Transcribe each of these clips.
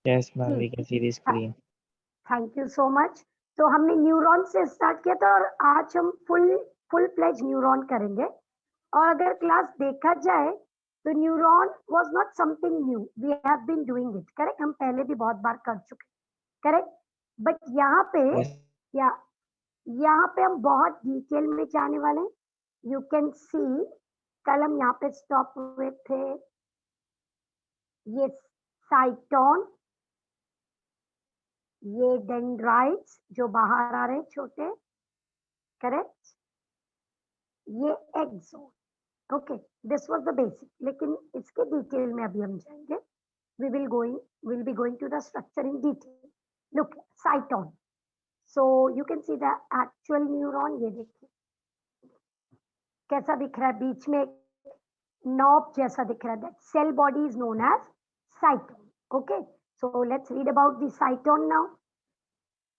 Yes, ma'am, we ठीक, can see the screen. Thank you so much. तो हमने neuron से स्टार्ट किया था और आज हम फुल प्लेज न्यूरॉन करेंगे। और अगर क्लास देखा जाए तो neuron was not something new, we have been doing it, correct. हम पहले भी बहुत बार कर चुके, करेक्ट। बट यहाँ पे Yes, या यहाँ पे हम बहुत डिटेल में जाने वाले हैं। यू कैन सी, कल हम यहाँ पे स्टॉप हुए थे। ये साइटोन, ये डेंड्राइट्स जो बाहर आ रहे हैं छोटे, करेक्ट। ये axon, okay. This was the basic, लेकिन इसके डिटेल में अभी हम जाएंगे। we will be going to the structure in detail. Look, cyton. So you can see the actual neuron. ये देखिए कैसा दिख रहा है, बीच में नॉब जैसा दिख रहा है। That cell body is known as cyton. Okay, so let's read about the cyton now.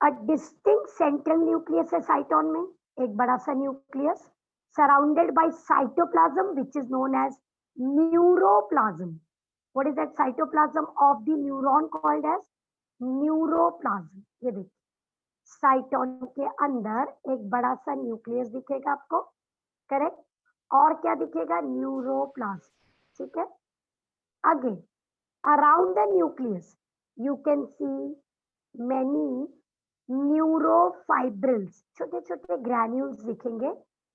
A distinct central nucleus है cyton में, एक बड़ा सा nucleus surrounded by cytoplasm which is known as neuroplasm. What is that cytoplasm of the neuron called as neuroplasm? ये देखिए साइटोन के अंदर एक बड़ा सा न्यूक्लियस दिखेगा आपको, करेक्ट। और क्या दिखेगा? न्यूरोप्लाज्म, ठीक है। Again around the nucleus you can see many neurofibrils, छोटे छोटे ग्रैन्यूल्स दिखेंगे,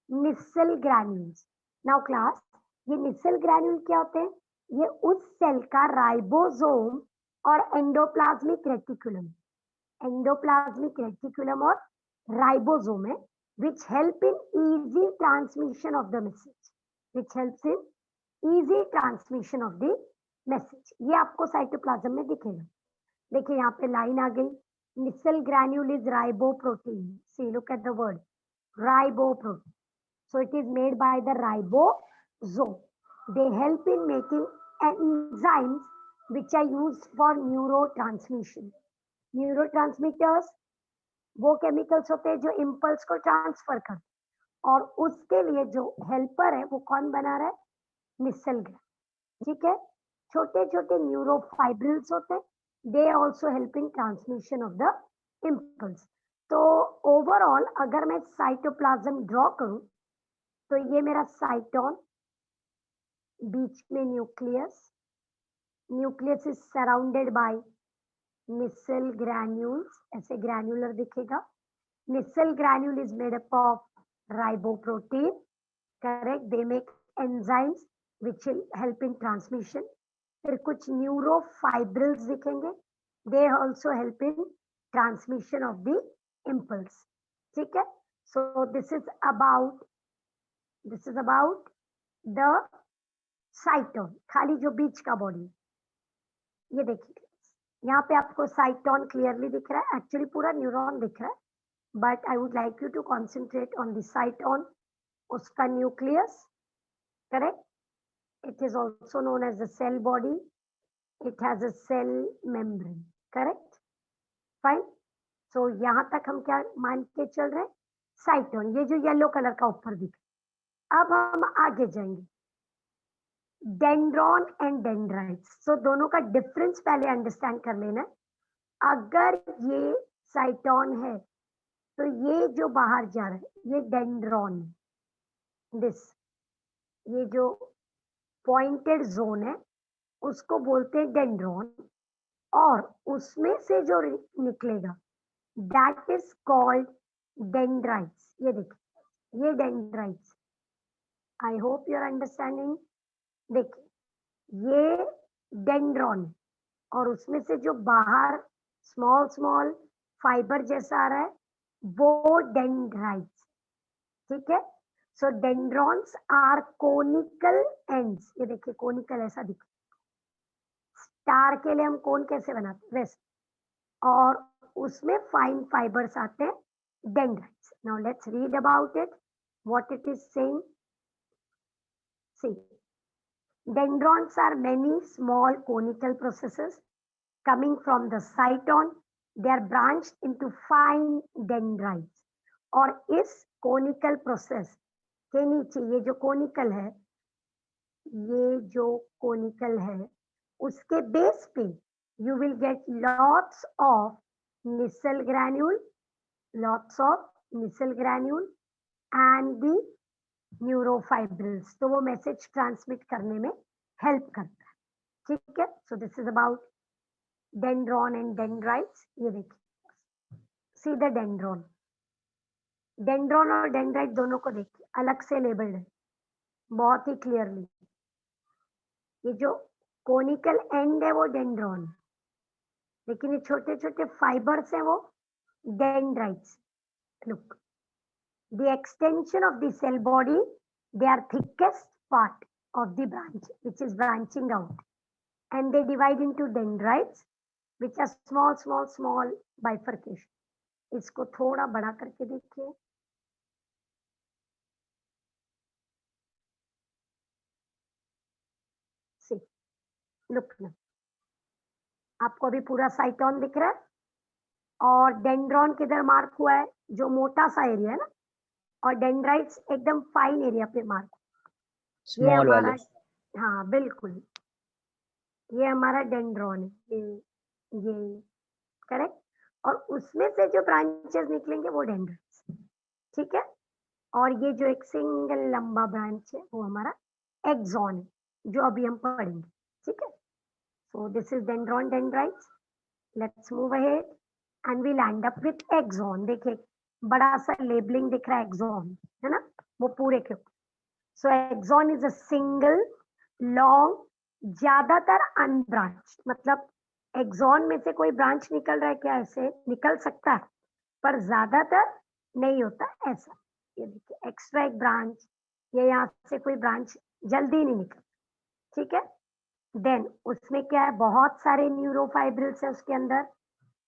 निसल ग्रैन्यूल्स। नाउ क्लास, ये निसल ग्रैन्यूल क्या होते हैं? ये उस सेल का राइबोसोम और एंडोप्लाज्मिक रेटिकुलम, एंडोप्लाज्मिक रेटिकुलम और राइबोसोम है, which help in easy transmission of the message, which helps in easy transmission of the message। ये आपको साइटोप्लाज्म में दिखेगा। देखिए यहाँ पे लाइन आ गई, Nissl granule is riboprotein. See look at the word riboprotein, so it is made by the ribosome. They help in making enzymes which are used for neurotransmission. Neurotransmitters वो केमिकल्स होते हैं जो इम्पल्स को transfer करते हैं, और उसके लिए जो हेल्पर है वो कौन बना रहा है? निसल ग्रैन्यूल, ठीक है। छोटे छोटे न्यूरोफाइब्रिल्स होते हैं, they also helping transmission of the impulse. तो ओवरऑल अगर मैं साइटोप्लाज्म ड्रॉ करूं तो ये मेरा साइटोन, बीच में nucleus, nucleus is surrounded by Nissl granules, ऐसे ग्रैन्युलर दिखेगा। Nissl granule is made up of riboprotein, correct. They make enzymes which will help in transmission. फिर कुछ न्यूरोफाइब्रिल्स दिखेंगे, they also help in transmission of the impulse, ठीक है। So this is about the cyton, खाली जो बीच का body. ये देखिए यहाँ पे आपको साइटोन क्लियरली दिख रहा है, एक्चुअली पूरा न्यूरॉन दिख रहा है, but I would like you to concentrate on the cyton, उसका nucleus, correct. It is also known as the cell body, it has a cell membrane, correct, fine. So यहाँ तक हम क्या मान के चल रहे हैं? साइटोन, ये जो येलो कलर का ऊपर दिख। अब हम आगे जाएंगे, डेंड्रॉन एंड डेंड्राइट्स। सो दोनों का डिफरेंस पहले अंडरस्टैंड कर लेना। अगर ये साइटोन है तो ये जो बाहर जा रहा है ये डेंड्रॉन, दिस, ये जो पॉइंटेड जोन है उसको बोलते हैं डेंड्रॉन, और उसमें से जो निकलेगा दैट इज कॉल्ड डेंड्राइट्स। ये देखिए ये dendrites, I hope you are understanding. देखिए ये डेंड्रॉन, और उसमें से जो बाहर स्मॉल स्मॉल फाइबर जैसा आ रहा है वो डेंड्राइट्स, ठीक है। सो डेंड्रॉन्स आर कोनिकल एंड्स, ये देखिए कोनिकल ऐसा दिखे, स्टार के लिए हम कोन कैसे बनाते हैं वैसे, और उसमें फाइन फाइबर्स आते हैं, dendrites. Now let's read about it, what it is saying. See, dendrons are many small conical processes coming from the cyton. They are branched into fine dendrites. और इस कोनिकल प्रोसेस के नीचे ये जो conical है, ये जो कोनिकल है उसके बेस पे you will get lots of micelle granule, and the न्यूरोफाइब्रिल्स, तो वो मैसेज ट्रांसमिट करने में हेल्प करता है, ठीक है। So this is about dendron and dendrites. ये देखिए, सी द डेंड्रॉन, डेंड्रॉन और डेंड्राइट दोनों को देखिए अलग से लेबल्ड है बहुत ही क्लियरली। ये जो कोनिकल एंड है वो डेंड्रॉन, लेकिन ये छोटे छोटे फाइबर्स है वो dendrites. Look, the extension of the cell body, they are thickest part of the branch which is branching out, and they divide into dendrites which are small bifurcation. इसको थोड़ा बड़ा करके देखिए, see, look now, आपको अभी पूरा साइटोन दिख रहा है और डेंड्रॉन किधर मार्क हुआ है, जो मोटा सा एरिया है ना, और डेंड्राइट्स एकदम फाइन एरिया पे मार्क। ये हमारा, हाँ बिल्कुल, ये हमारा डेंड्रॉन है, ये करेक्ट, और उसमें से जो ब्रांचेस निकलेंगे वो डेंड्राइट्स, ठीक है। और ये जो एक सिंगल लंबा ब्रांच है वो हमारा एक्सॉन है, जो अभी हम पढ़ेंगे, ठीक है। So this is dendron dendrites. Let's move ahead and we land up with axon. देखिए बड़ा सा लेबलिंग दिख रहा है एक्सॉन, है ना, वो पूरे के। So axon is a single long, ज्यादातर अनब्रांच्ड, मतलब एक्सॉन में से कोई ब्रांच निकल रहा है क्या, ऐसे निकल सकता है पर ज्यादातर नहीं होता ऐसा। ये देखिए एक्स्ट्रा एक ब्रांच, ये यहाँ से कोई ब्रांच जल्दी नहीं निकल, ठीक है। देन उसमें क्या है, बहुत सारे न्यूरोफाइब्रिल्स है उसके अंदर,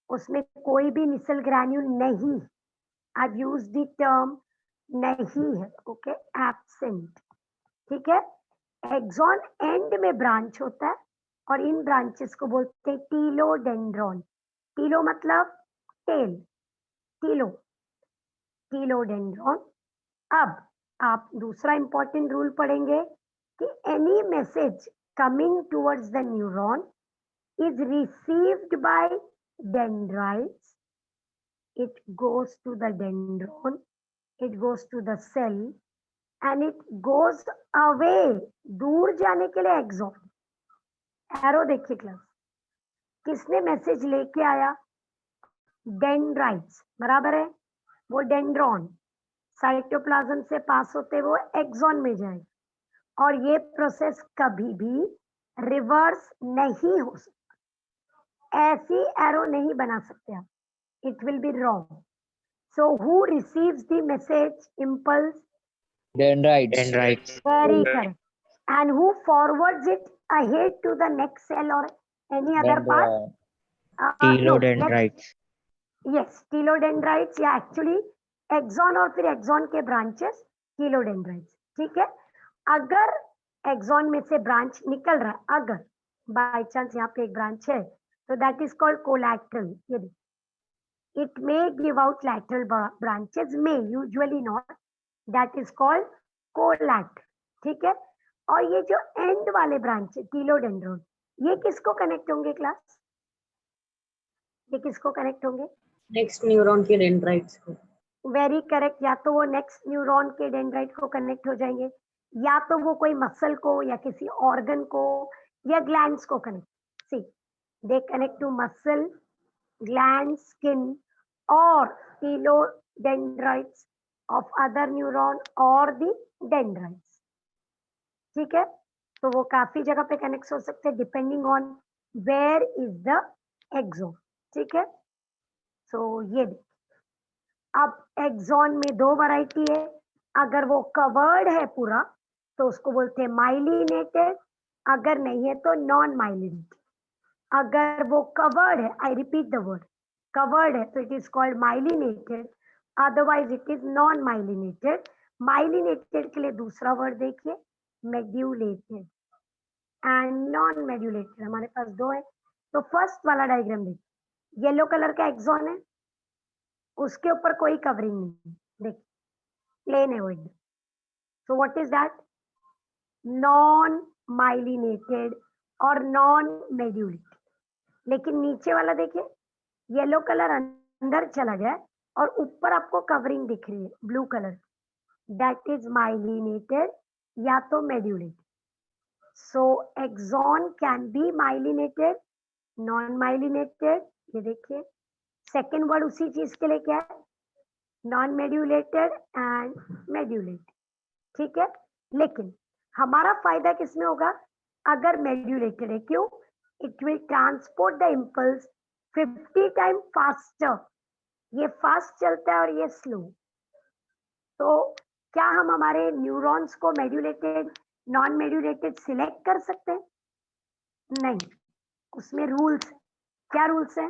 उसमें कोई भी निसल ग्रैन्यूल नहीं, आई यूज द टर्म नहीं है, ओके, एब्सेंट, ठीक है। एक्सॉन एंड में ब्रांच होता है और इन ब्रांचेस को बोलते हैं टीलोडेंड्रॉन। टीलो मतलब टेल, टीलो, टीलोडेंड्रॉन। अब आप दूसरा इंपॉर्टेंट रूल पढ़ेंगे कि any message coming towards the neuron is received by dendrites, it goes to the dendron, it goes to the cell and it goes away, दूर जाने के लिए एक्सॉन। एरो देखिए क्लास, किसने मैसेज लेके आया, डेंड्राइट्स, बराबर है, वो डेंड्रॉन साइटोप्लाज्म से पास होते वो एक्सॉन में जाएगा, और ये प्रोसेस कभी भी रिवर्स नहीं हो सकता, ऐसी एरो नहीं बना सकते आप, it will be wrong. So who receives the message impulse? Dendrites. Very correct. And who forwards it ahead to the next cell or any other part? Telodendrites. Yes, telodendrites या actually axon और फिर axon के branches टीलोडेंड्राइट्स, ठीक है। अगर axon में से branch निकल रहा है, अगर बाय चांस यहाँ पे एक ब्रांच है, तो दैट इज कॉल्ड कोलैटरल। ये it may give out lateral branches, may, usually not, that is called collateral, ठीक है। और ये जो एंड वाले ब्रांच है टीलोडेंड्रॉन, ये किसको कनेक्ट होंगे क्लास, ये किसको कनेक्ट होंगे, नेक्स्ट न्यूरॉन के डेंड्राइट्स को। वेरी करेक्ट, या तो वो नेक्स्ट न्यूरॉन के डेंड्राइट को कनेक्ट हो जाएंगे, या तो वो कोई मसल को या किसी ऑर्गन को या ग्लैंड्स को connect, see they connect to muscle, gland, skin or telodendrites of other neuron or the dendrites, ठीक है। तो वो काफी जगह पे कनेक्ट हो सकते हैं depending on where is the axon, ठीक है। सो ये अब एक्सॉन में दो वैरायटी है, अगर वो कवर्ड है पूरा तो उसको बोलते हैं माइलिनेटेड, अगर नहीं है तो नॉन माइलिनेटेड। अगर वो कवर्ड है, I repeat the word, covered है तो it is called myelinated, otherwise it is non myelinated. Myelinated के लिए दूसरा वर्ड देखिए, मेड्यूलेटेड एंड नॉन मेड्यूलेटेड, हमारे पास दो है। तो फर्स्ट वाला डायग्राम देखिए, येलो कलर का एक्सॉन है, उसके ऊपर कोई कवरिंग नहीं, देख प्लेन है वो एकदम। So what is that, non myelinated और नॉन मेड्यूलेटेड। लेकिन नीचे वाला देखिए येलो कलर अंदर चला गया है और ऊपर आपको कवरिंग दिख रही है blue colour, that is myelinated या तो medullated. So axon can be myelinated, non myelinated. ये देखिए सेकेंड वर्ड उसी चीज के लिए क्या है, नॉन मेड्यूलेटेड एंड मेड्यूलेटेड. ठीक है, लेकिन हमारा फायदा किसमें होगा, अगर मेड्यूलेटेड है. क्यों, it will transport the impulse 50 time faster. ये फास्ट चलता है और ये स्लो. तो क्या हम हमारे न्यूरॉन्स को मेड्यूलेटेड नॉन मेड्यूलेटेड सिलेक्ट कर सकते हैं? नहीं, उसमें रूल्स. क्या रूल्स है,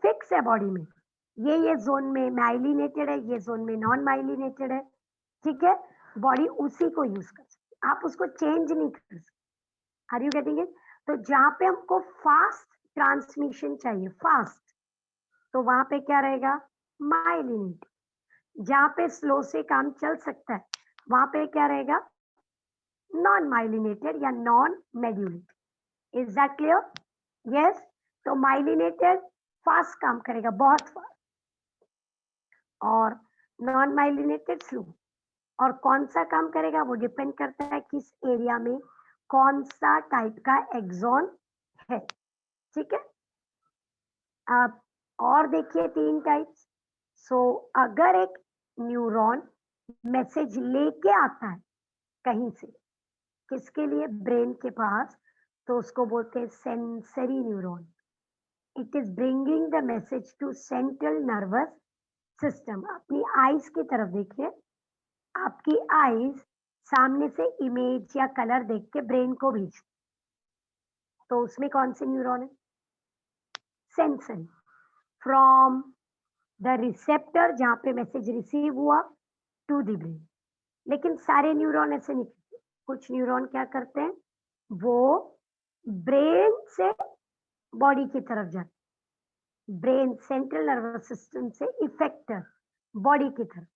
फिक्स है बॉडी में, ये जोन में माइलिनेटेड है, ये जोन में नॉन माइलिनेटेड है. ठीक है, बॉडी उसी को यूज कर सकती है, आप उसको चेंज नहीं कर सकते. Are you getting it? तो जहां पे हमको फास्ट ट्रांसमिशन चाहिए, फास्ट, तो वहां पे क्या रहेगा, माइलिनेटेड. जहां पे स्लो से काम चल सकता है वहां पे क्या रहेगा, नॉन माइलिनेटेड या non medullated. Is that clear? Yes. तो माइलिनेटेड फास्ट काम करेगा, बहुत फास्ट, और नॉन माइलिनेटेड स्लो. और कौन सा काम करेगा वो डिपेंड करता है किस एरिया में कौन सा टाइप का एक्सॉन है. ठीक है, अब और देखिए 3 टाइप्स. सो अगर एक न्यूरॉन मैसेज लेके आता है कहीं से, किसके लिए, ब्रेन के पास, तो उसको बोलते हैं sensory neuron. It is bringing the message to central nervous system. अपनी आईज की तरफ देखिए, आपकी आईज सामने से इमेज या कलर देख के ब्रेन को भेज, तो उसमें कौन से न्यूरॉन है, सेंसरी. फ्रॉम द रिसेप्टर जहां पे मैसेज रिसीव हुआ टू द ब्रेन. लेकिन सारे न्यूरॉन ऐसे नहीं करते. कुछ न्यूरॉन क्या करते हैं, वो ब्रेन से बॉडी की तरफ जाते, ब्रेन सेंट्रल नर्वस सिस्टम से इफेक्टर बॉडी की तरफ.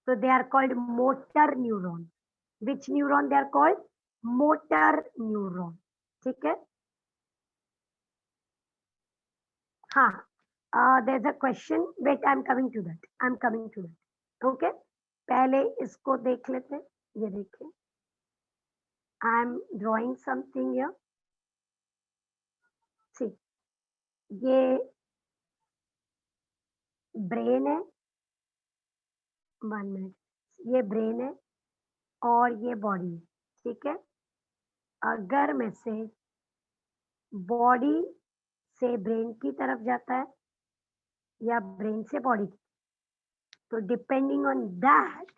So they are called motor neuron. Which neuron they are called? Motor neuron. ठीक है, हाँ. There's a question. Wait, I'm coming to that. I'm coming to that. Okay. पहले इसको देख लेते हैं. ये देखिए, I'm drawing something here. See, ये ब्रेन है. 1 मिनट. ये ब्रेन है और ये बॉडी है. ठीक है, अगर मैसेज बॉडी से ब्रेन की तरफ जाता है या ब्रेन से बॉडी की, तो depending on that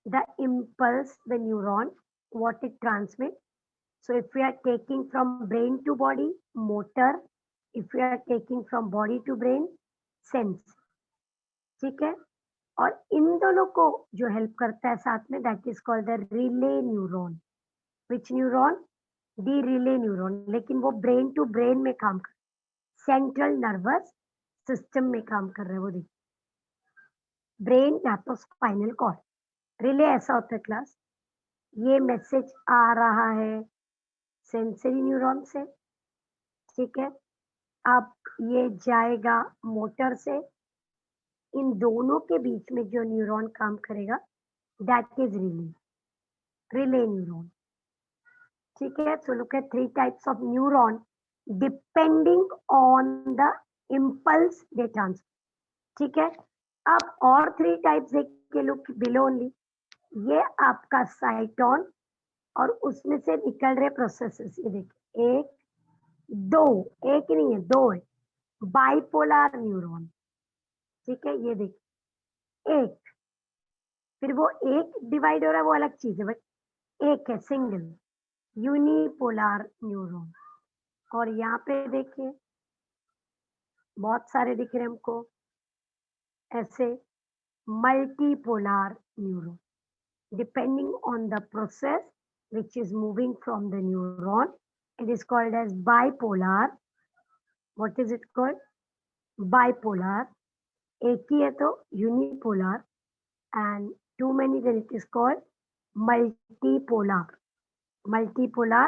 the impulse, the neuron, what it transmit. So if we are taking from brain to body, motor. If we are taking from body to brain, sense. ठीक है, और इन दोनों को जो help करता है साथ में, that is called the relay neuron. Which neuron, the relay neuron. लेकिन वो ब्रेन टू ब्रेन में काम कर, सेंट्रल नर्वस सिस्टम में काम कर रहे हैं. वो देखिए, ब्रेन या तो स्पाइनल कॉर्ड. रिले ऐसा होता है क्लास, ये मैसेज आ रहा है सेंसरी न्यूरॉन से. ठीक है, अब ये जाएगा मोटर से. इन दोनों के बीच में जो न्यूरॉन काम करेगा, that is relay, relay neuron. ठीक है, so look at 3 types of neuron depending on the impulse they transfer. ठीक है, अब और 3 टाइप्स देखिए, लुक बिलो ओनली. ये आपका साइटोन और उसमें से निकल रहे प्रोसेसेस. ये देखिए, 1 2, एक नहीं है, 2 है. Bipolar neuron. ठीक है, ये देखिए, एक, फिर वो एक डिवाइड हो रहा है, वो अलग चीज है, बट एक है सिंगल, यूनिपोलर न्यूरॉन. और यहाँ पे देखिए बहुत सारे दिख रहे हैं हमको ऐसे, multipolar neuron. Depending on the process which is moving from the neuron, it is called as bipolar. What is it called? Bipolar. एक ही है तो unipolar, and too many then it is called multipolar. Multipolar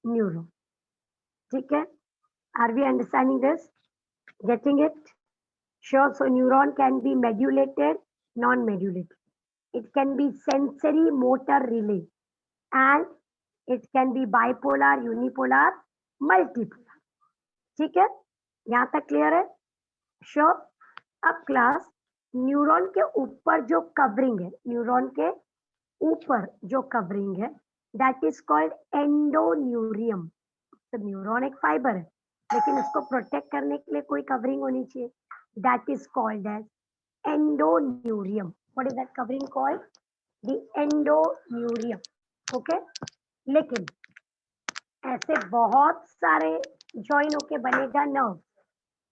neuron. ठीक है, Are we understanding this? Getting it? Sure. So neuron can be modulated, non-modulated. It can be sensory motor relay, and it can be bipolar, unipolar, multipolar. ठीक है, यहाँ तक clear है? Sure. अब class, neuron के ऊपर जो कवरिंग है, न्यूरॉन के ऊपर जो कवरिंग है, दैट इज कॉल्ड एंडोन्यूरियम. तो न्यूरॉन एक फाइबर है, लेकिन उसको प्रोटेक्ट करने के लिए कोई कवरिंग होनी चाहिए. That is called as endoneurium. What is that covering called? The endoneurium. Okay. लेकिन ऐसे बहुत सारे ज्वाइन होके बनेगा नर्व,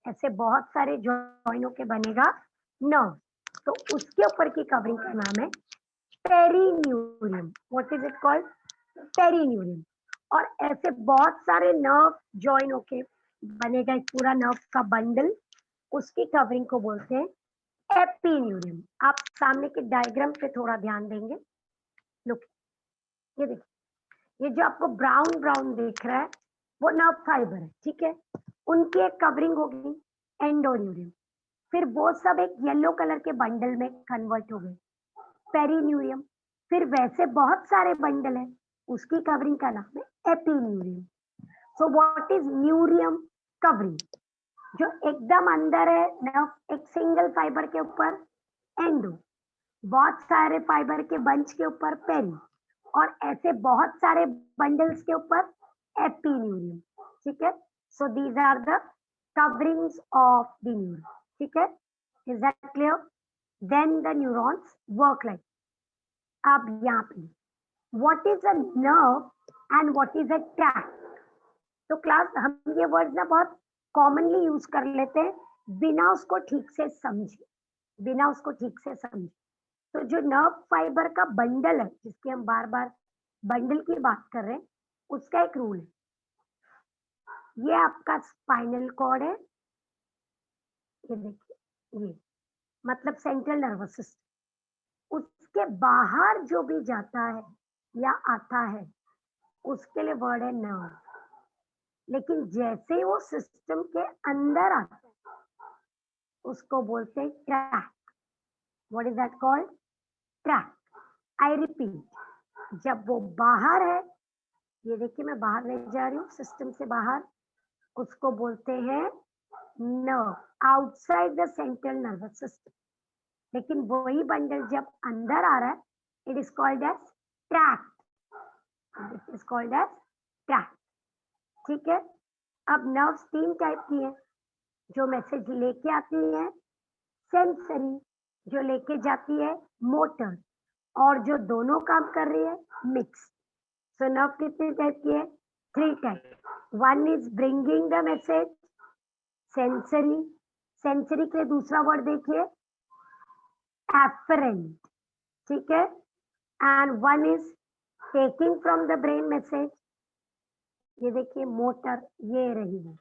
ऐसे बहुत सारे ज्वाइन होके बनेगा नर्व. तो उसके ऊपर की कवरिंग का नाम है perineurium. What is it called? Perineurium. और ऐसे बहुत सारे नर्व ज्वाइन होके बनेगा एक पूरा नर्व का बंडल, उसकी कवरिंग को बोलते हैं एपिन्यूरियम. आप सामने के डायग्राम पे थोड़ा ध्यान देंगे. लुक, ये देखिए, ये जो आपको ब्राउन ब्राउन दिख रहा है वो नर्व फाइबर है. ठीक है, उनकी एक कवरिंग होगी एंडोन्यूरियम. फिर वो सब एक येलो कलर के बंडल में कन्वर्ट हो गए, पेरिन्यूरियम. फिर वैसे बहुत सारे बंडल है, उसकी कवरिंग का नाम है epineurium. So what is न्यूरियम? Covering जो एकदम अंदर है नर्व, एक सिंगल फाइबर के ऊपर एंडो, बहुत सारे फाइबर के बंच के ऊपर पेरी, और ऐसे बहुत सारे बंडल्स के ऊपर एपिन्यूरियम. ठीक है, so these are the coverings of the neuron. ठीक है, is that clear? Then the neurons work like. अब यहाँ पे what is a nerve and what is a tract? तो क्लास, हम ये वर्ड्स ना बहुत कॉमनली यूज कर लेते हैं बिना उसको ठीक से समझे, बिना उसको ठीक से समझे. तो जो नर्व फाइबर का बंडल है, जिसके हम बार बार बंडल की बात कर रहे हैं, उसका एक रूल है. ये आपका स्पाइनल कॉर्ड है, ये देखिए, ये मतलब सेंट्रल नर्वस सिस्टम. उसके बाहर जो भी जाता है या आता है, उसके लिए वर्ड है नर्व. लेकिन जैसे ही वो सिस्टम के अंदर आता है, उसको बोलते हैं track. What is that called? Track. I repeat, जब वो बाहर है, ये देखिए मैं बाहर ले जा रही हूँ सिस्टम से बाहर, उसको बोलते हैं nerve, outside the central nervous system. लेकिन वही बंडल जब अंदर आ रहा है, it is called as tract. It is called as tract. ठीक है. अब नर्व्स 3 टाइप की है. जो मैसेज लेके आती है सेंसरी, जो लेके जाती है मोटर, और जो दोनों काम कर रही है मिक्स. सो नर्व कितने टाइप की है? 3 type. One is bringing the message, sensory. Sensory के लिए दूसरा वर्ड देखिए एफरेंट. ठीक है. And one is taking from the brain message, ये देखिए मोटर, ये रही है.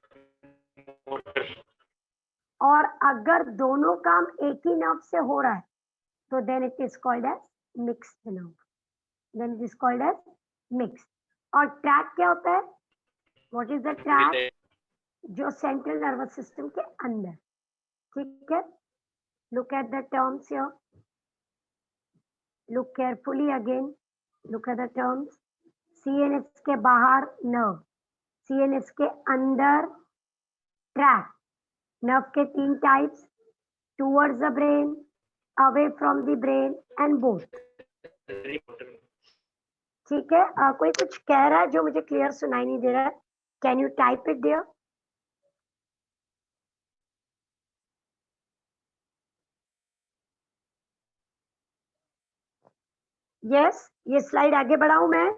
और अगर दोनों काम एक ही नर्व से हो रहा है, तो then it is called as mixed nerve. Then it is called as mixed. और ट्रैक क्या होता है? What is the tract? जो सेंट्रल नर्वस सिस्टम के अंदर. ठीक है. Look at the terms here, look carefully again, look at the terms. CNS के बाहर नर्व, सीएनएस के अंदर ट्रैक. नर्व के 3 types, towards the brain, away from the brain, and both. ठीक है. कोई कुछ कह रहा है जो मुझे क्लियर सुनाई नहीं दे रहा है? Can you type it there? Yes, ये स्लाइड आगे बढ़ाऊं मैं?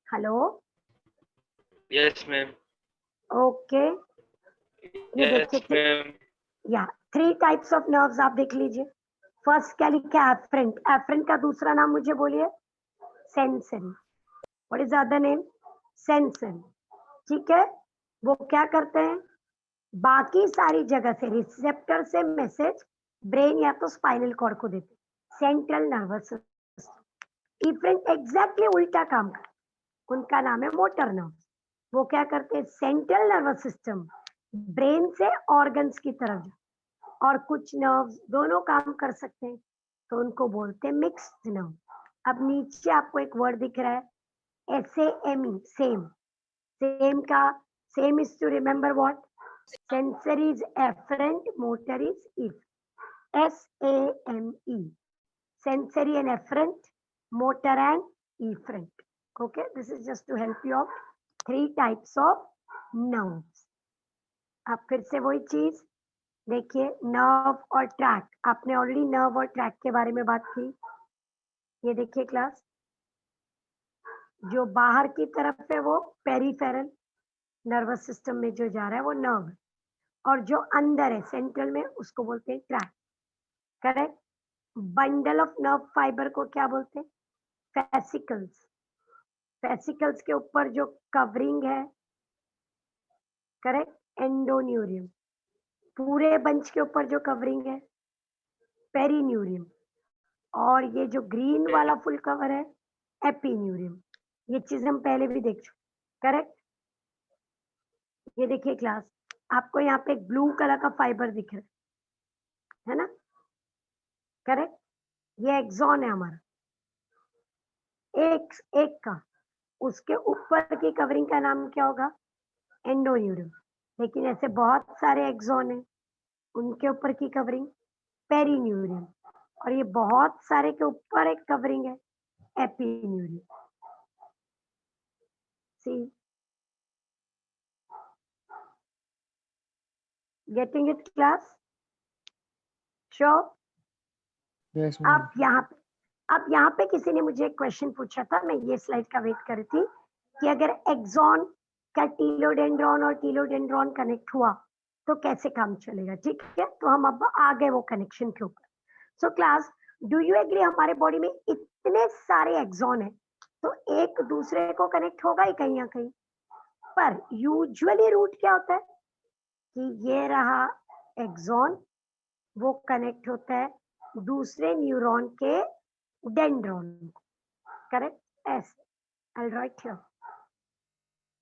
हेलो. Yes ma'am. ओके. ये यस देखिए, मैम. या 3 टाइप्स ऑफ नर्व्स आप देख लीजिए. फर्स्ट क्या लिखा है? एफरेंट. एफरेंट का दूसरा नाम मुझे बोलिए. Sensory. What is the other name? Sensory. ठीक है. वो क्या करते हैं? बाकी सारी जगह से, रिसेप्टर से मैसेज ब्रेन या तो स्पाइनल कॉर्ड को देते, central nervous system. Efferent exactly उल्टा काम करते, उनका नाम है मोटर नर्व. वो क्या करते हैं, सेंट्रल नर्वस सिस्टम ब्रेन से ऑर्गन्स की तरफ, और कुछ नर्व्स दोनों काम कर सकते हैं, तो उनको बोलते हैं मिक्स्ड नर्व। अब नीचे आपको एक वर्ड दिख रहा है SAME, सेम। सेम का same is to remember what, sensory is afferent, motor is if. SAME, sensory and efferent, motor and efferent. Okay, this is just to help you out. 3 types of nerves. अब फिर से वही चीज देखिए, nerve और track, आपने already nerve और track के बारे में बात की। ये देखिए क्लास, जो बाहर की तरफ है वो पेरिफेरल नर्वस सिस्टम में जो जा रहा है वो नर्व, और जो अंदर है सेंट्रल में उसको बोलते हैं track. Correct. Bundle of nerve fibre को क्या बोलते हैं, फेसिकल्स। फेसिकल्स के ऊपर जो कवरिंग है, करेक्ट, एंडोन्यूरियम। पूरे बंच के ऊपर जो कवरिंग है, पेरीन्यूरियम। और ये जो ग्रीन वाला फुल कवर है, एपीन्यूरियम। ये चीज हम पहले भी देख चुके। करेक्ट। ये देखिए क्लास, आपको यहाँ पे एक ब्लू कलर का फाइबर दिख रहा है ना, करेक्ट। ये एक्सॉन है हमारा, एक एक का, उसके ऊपर की कवरिंग का नाम क्या होगा, एंडोन्यूरियम। लेकिन ऐसे बहुत सारे एक्सॉन है, उनके ऊपर की कवरिंग पेरीन्यूरियम, और ये बहुत सारे के ऊपर एक कवरिंग है, epineurium. See getting it class? Sure? Yes, ma'am. अब यहाँ पे किसी ने मुझे एक क्वेश्चन पूछा था, मैं ये स्लाइड का वेट कर रही थी कि अगर एक्सॉन का टीलोडेंड्रॉन और टीलोडेंड्रॉन कनेक्ट हुआ तो कैसे काम चलेगा। ठीक है, तो हम अब आ गए वो कनेक्शन के ऊपर। So class, do you agree, हमारे बॉडी में इतने सारे एक्सॉन है तो एक दूसरे को कनेक्ट होगा ही कहीं ना कहीं, पर यूजुअली रूट क्या होता है कि ये रहा एक्सॉन, वो कनेक्ट होता है दूसरे न्यूरॉन के डेंड्रॉन, करेक्ट, ऐसे। आई राइट हियर।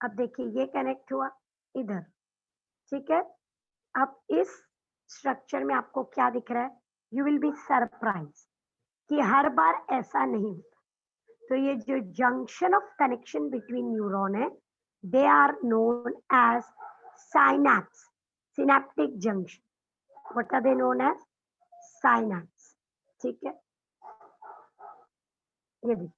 अब देखिए ये कनेक्ट हुआ इधर, ठीक है। अब इस स्ट्रक्चर में आपको क्या दिख रहा है, यू विल बी सरप्राइज कि हर बार ऐसा नहीं होता। तो ये जो junction of connection between neuron है, they are known as synapse, synaptic junction. What are they known as, synapse. ठीक है, ये देखिए,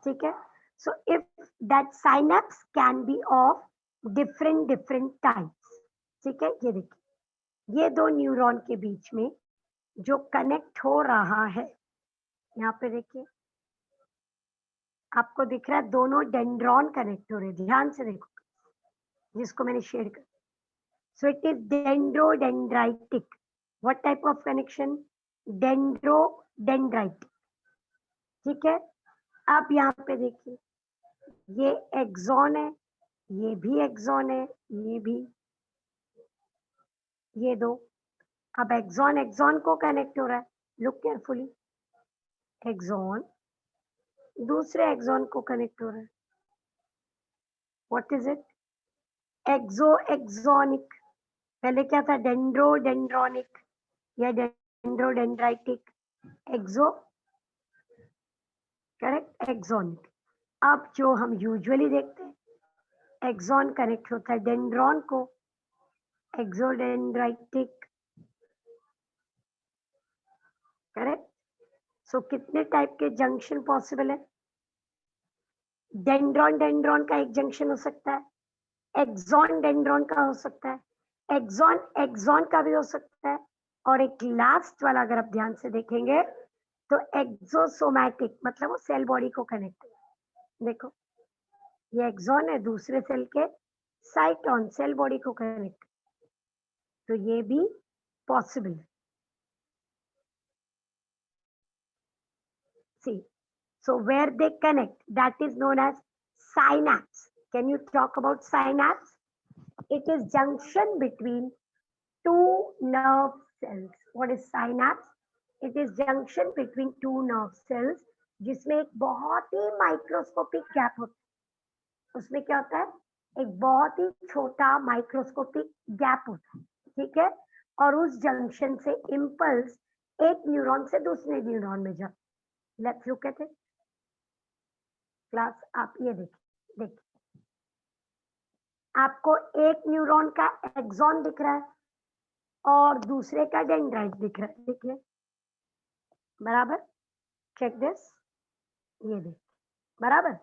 ठीक है। So if that synapse can be of different types. ठीक है, ये देखिए, ये दो न्यूरॉन के बीच में जो कनेक्ट हो रहा है, यहाँ पे देखिए आपको दिख रहा है दोनों डेंड्रॉन कनेक्ट हो रहे हैं, ध्यान से देखो जिसको मैंने शेयर कर। So it is dendrodendritic. What type of connection, dendrodendritic. ठीक है। अब यहाँ पे देखिए, ये एक्सॉन है, ये भी एक्सॉन है, ये भी, ये दो। अब एक्सॉन एक्सॉन को कनेक्ट हो रहा है, लुक केयरफुली, एक्सॉन दूसरे एक्सॉन को कनेक्ट हो रहा है। What is it, exo axonic. पहले क्या था, डेंड्रोडेंड्रोनिक या डेंड्रोडेंड्राइटिक, एक्सो, करेक्ट, एक्सोनिक। अब जो हम यूजुअली देखते हैं, एक्सॉन कनेक्ट होता है डेंड्रॉन को, एक्सोडेंड्राइटिक, करेक्ट। सो कितने टाइप के जंक्शन पॉसिबल है, डेंड्रॉन डेंड्रॉन का एक जंक्शन हो सकता है, एक्सॉन डेंड्रॉन का हो सकता है, एक्सॉन एक्सॉन का भी हो सकता है, और एक लास्ट वाला अगर आप ध्यान से देखेंगे तो एक्सोसोमैटिक, मतलब वो सेल बॉडी को कनेक्ट है। देखो ये एक्सॉन है, दूसरे सेल के साइटोन सेल बॉडी को कनेक्ट, तो ये भी पॉसिबल है। See, so where they connect, that is known as synapse. Can you talk about synapse? It is junction between two nerve cells. What is synapse? It is junction between two nerve cells, जिसमें एक बहुत ही microscopic gap होता है। उसमें क्या होता है, एक बहुत ही छोटा माइक्रोस्कोपिक गैप होता है, ठीक है, और उस जंक्शन से इम्पल्स एक न्यूरॉन से दूसरे न्यूरॉन में जा। Let's look at it class. आप ये देखिए, आपको एक न्यूरॉन का एक्सॉन दिख रहा है और दूसरे का डेंड्राइट दिख रहा है, देखिए बराबर। चेक दिस, ये देखिए बराबर।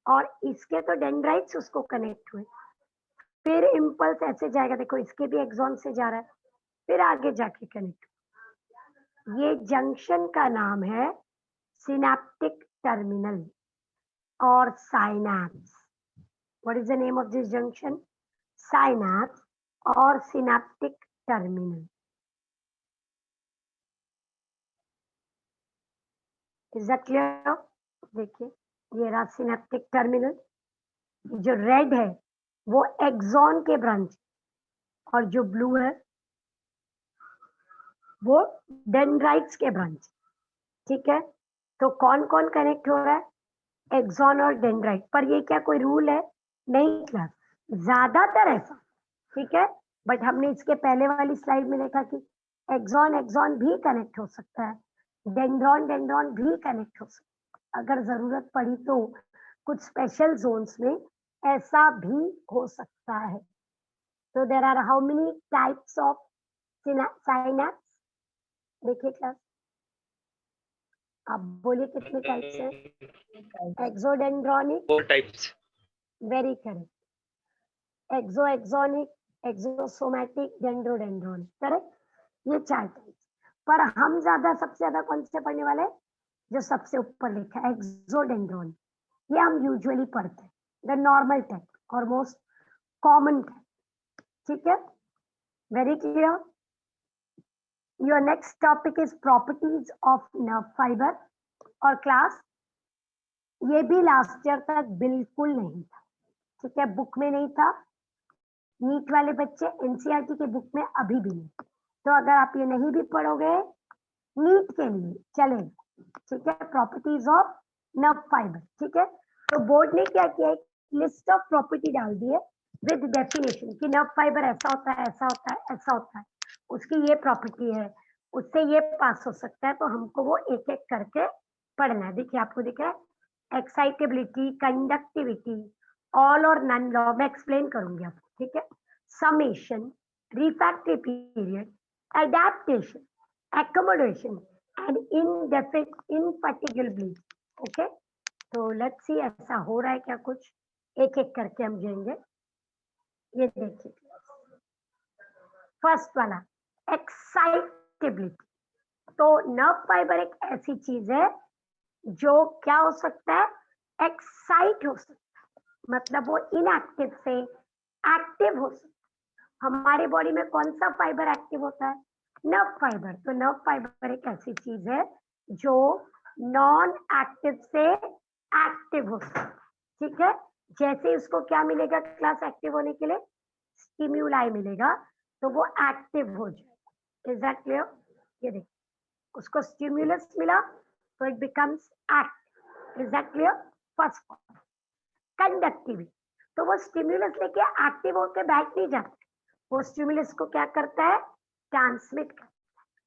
और इसके तो डेंड्राइट्स उसको कनेक्ट हुए, फिर इम्पल्स ऐसे जाएगा, देखो इसके भी एक्सॉन से जा रहा है, फिर आगे जाके कनेक्ट। ये जंक्शन का नाम है सिनेप्टिक टर्मिनल और synapse. What is the name of this junction? Synapse और synaptic terminal. Is that clear? देखिए ये रहा सिनेप्टिक टर्मिनल, जो रेड है वो एक्सॉन के ब्रांच और जो ब्लू है वो डेंड्राइट्स के ब्रांच, ठीक है। तो कौन कौन कनेक्ट हो रहा है? एक्सॉन और डेंड्राइट। पर ये क्या कोई रूल है? नहीं क्लास, ज्यादातर ऐसा, ठीक है, बट हमने इसके पहले वाली स्लाइड में देखा कि एक्सॉन एक्सॉन भी कनेक्ट हो सकता है, डेंड्रॉन डेंड्रॉन भी कनेक्ट हो सकता है, अगर जरूरत पड़ी तो कुछ स्पेशल जोन्स में ऐसा भी हो सकता है। तो there are how many types of synapse? देखिए क्लास, आप बोलिए कितने टाइप्स है? Axodendronic, 4 types. Very correct. Axo axonic, axosomatic, dendrodendronic, correct. ये 4 टाइप्स। पर हम ज्यादा सबसे ज्यादा कौन से पढ़ने वाले हैं? जो सबसे ऊपर लिखा है एक्सोडेंड्रोनिक, ये हम यूजुअली पढ़ते हैं, द नॉर्मल टाइप और मोस्ट कॉमन टाइप, ठीक है, very clear. Your next topic is properties of nerve fibre. और क्लास ये भी लास्ट ईयर तक बिल्कुल नहीं था, ठीक है, बुक में नहीं था। नीट वाले बच्चे एनसीईआरटी के बुक में अभी भी नहीं, तो अगर आप ये नहीं भी पढ़ोगे नीट के लिए चलेगा, ठीक है। प्रॉपर्टीज ऑफ नर्व फाइबर, ठीक है। तो बोर्ड ने क्या किया, लिस्ट ऑफ प्रॉपर्टी डाल दी है विद डेफिनेशन कि नर्व फाइबर ऐसा होता है, ऐसा होता है, ऐसा होता है, उसकी ये प्रॉपर्टी है, उससे ये पास हो सकता है। तो हमको वो एक एक करके पढ़ना है। देखिए आपको दिख रहा है एक्साइटेबिलिटी, कंडक्टिविटी, ऑल और नन लॉ में एक्सप्लेन करूंगी आपको, ठीक है। Summation, refractive period, adaptation, accommodation and indefatigable, okay. तो लेट्स सी ऐसा हो रहा है क्या कुछ, एक एक करके हम जाएंगे। ये देखिए फर्स्ट वाला एक्साइटेबिलिटी। तो नर्व फाइबर एक ऐसी चीज है जो क्या हो सकता है, एक्साइट हो सकता है, मतलब वो इनएक्टिव से एक्टिव हो सकता है। हमारे बॉडी में कौन सा फाइबर एक्टिव होता है? Nerve fibre. तो नर्व फाइबर एक ऐसी चीज है जो नॉन एक्टिव से एक्टिव हो सकता है, ठीक है। जैसे इसको क्या मिलेगा क्लास एक्टिव होने के लिए? स्टिम्युलाई मिलेगा, तो वो एक्टिव हो जाएगा। Is that clear? ये देखिए उसको स्टिम्युलस मिला तो it becomes active. Is that clear? First point. Conductivity, तो वो स्टिम्युलस लेके एक्टिव होकर बैठ नहीं जाता, वो स्टिमुलस को क्या करता है, ट्रांसमिट करता है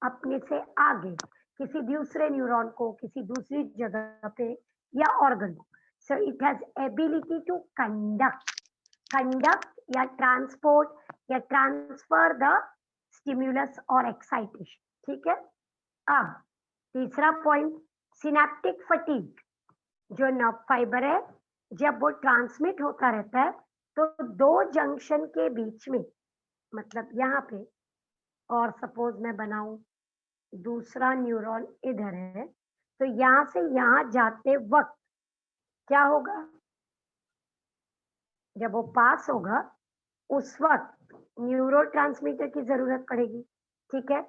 अपने से आगे किसी दूसरे न्यूरॉन को, किसी दूसरी जगह पे या ऑर्गन को। So it has ability to conduct या ट्रांसपोर्ट या ट्रांसफर द स्टिमुलस और एक्साइटेशन, ठीक है। अब तीसरा पॉइंट, सिनेप्टिक फटीग। जो नर्व फाइबर है जब वो ट्रांसमिट होता रहता है तो दो जंक्शन के बीच में, मतलब यहाँ पे, और सपोज मैं बनाऊं दूसरा न्यूरॉन इधर है, तो यहाँ से यहाँ जाते वक्त क्या होगा, जब वो पास होगा उस वक्त न्यूरोट्रांसमीटर की जरूरत पड़ेगी, ठीक है।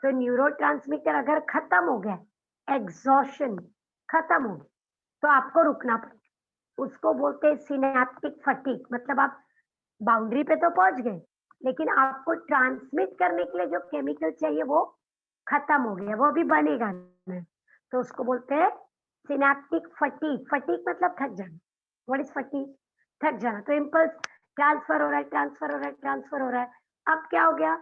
तो न्यूरोट्रांसमीटर अगर खत्म हो गया, एग्जॉशन खत्म हो गया, तो आपको रुकना पड़ेगा। उसको बोलते हैं सिनेप्टिक फटीग, मतलब आप बाउंड्री पे तो पहुंच गए लेकिन आपको ट्रांसमिट करने के लिए जो केमिकल चाहिए वो खत्म हो गया, वो भी बनेगा नहीं, तो उसको बोलते हैं सिनेप्टिक फटीग। फटीग मतलब थक जाना। What is fatigue? थक जाना। तो इम्पल्स ट्रांसफर हो रहा है, ट्रांसफर हो रहा है, ट्रांसफर हो रहा है। अब क्या हो गया,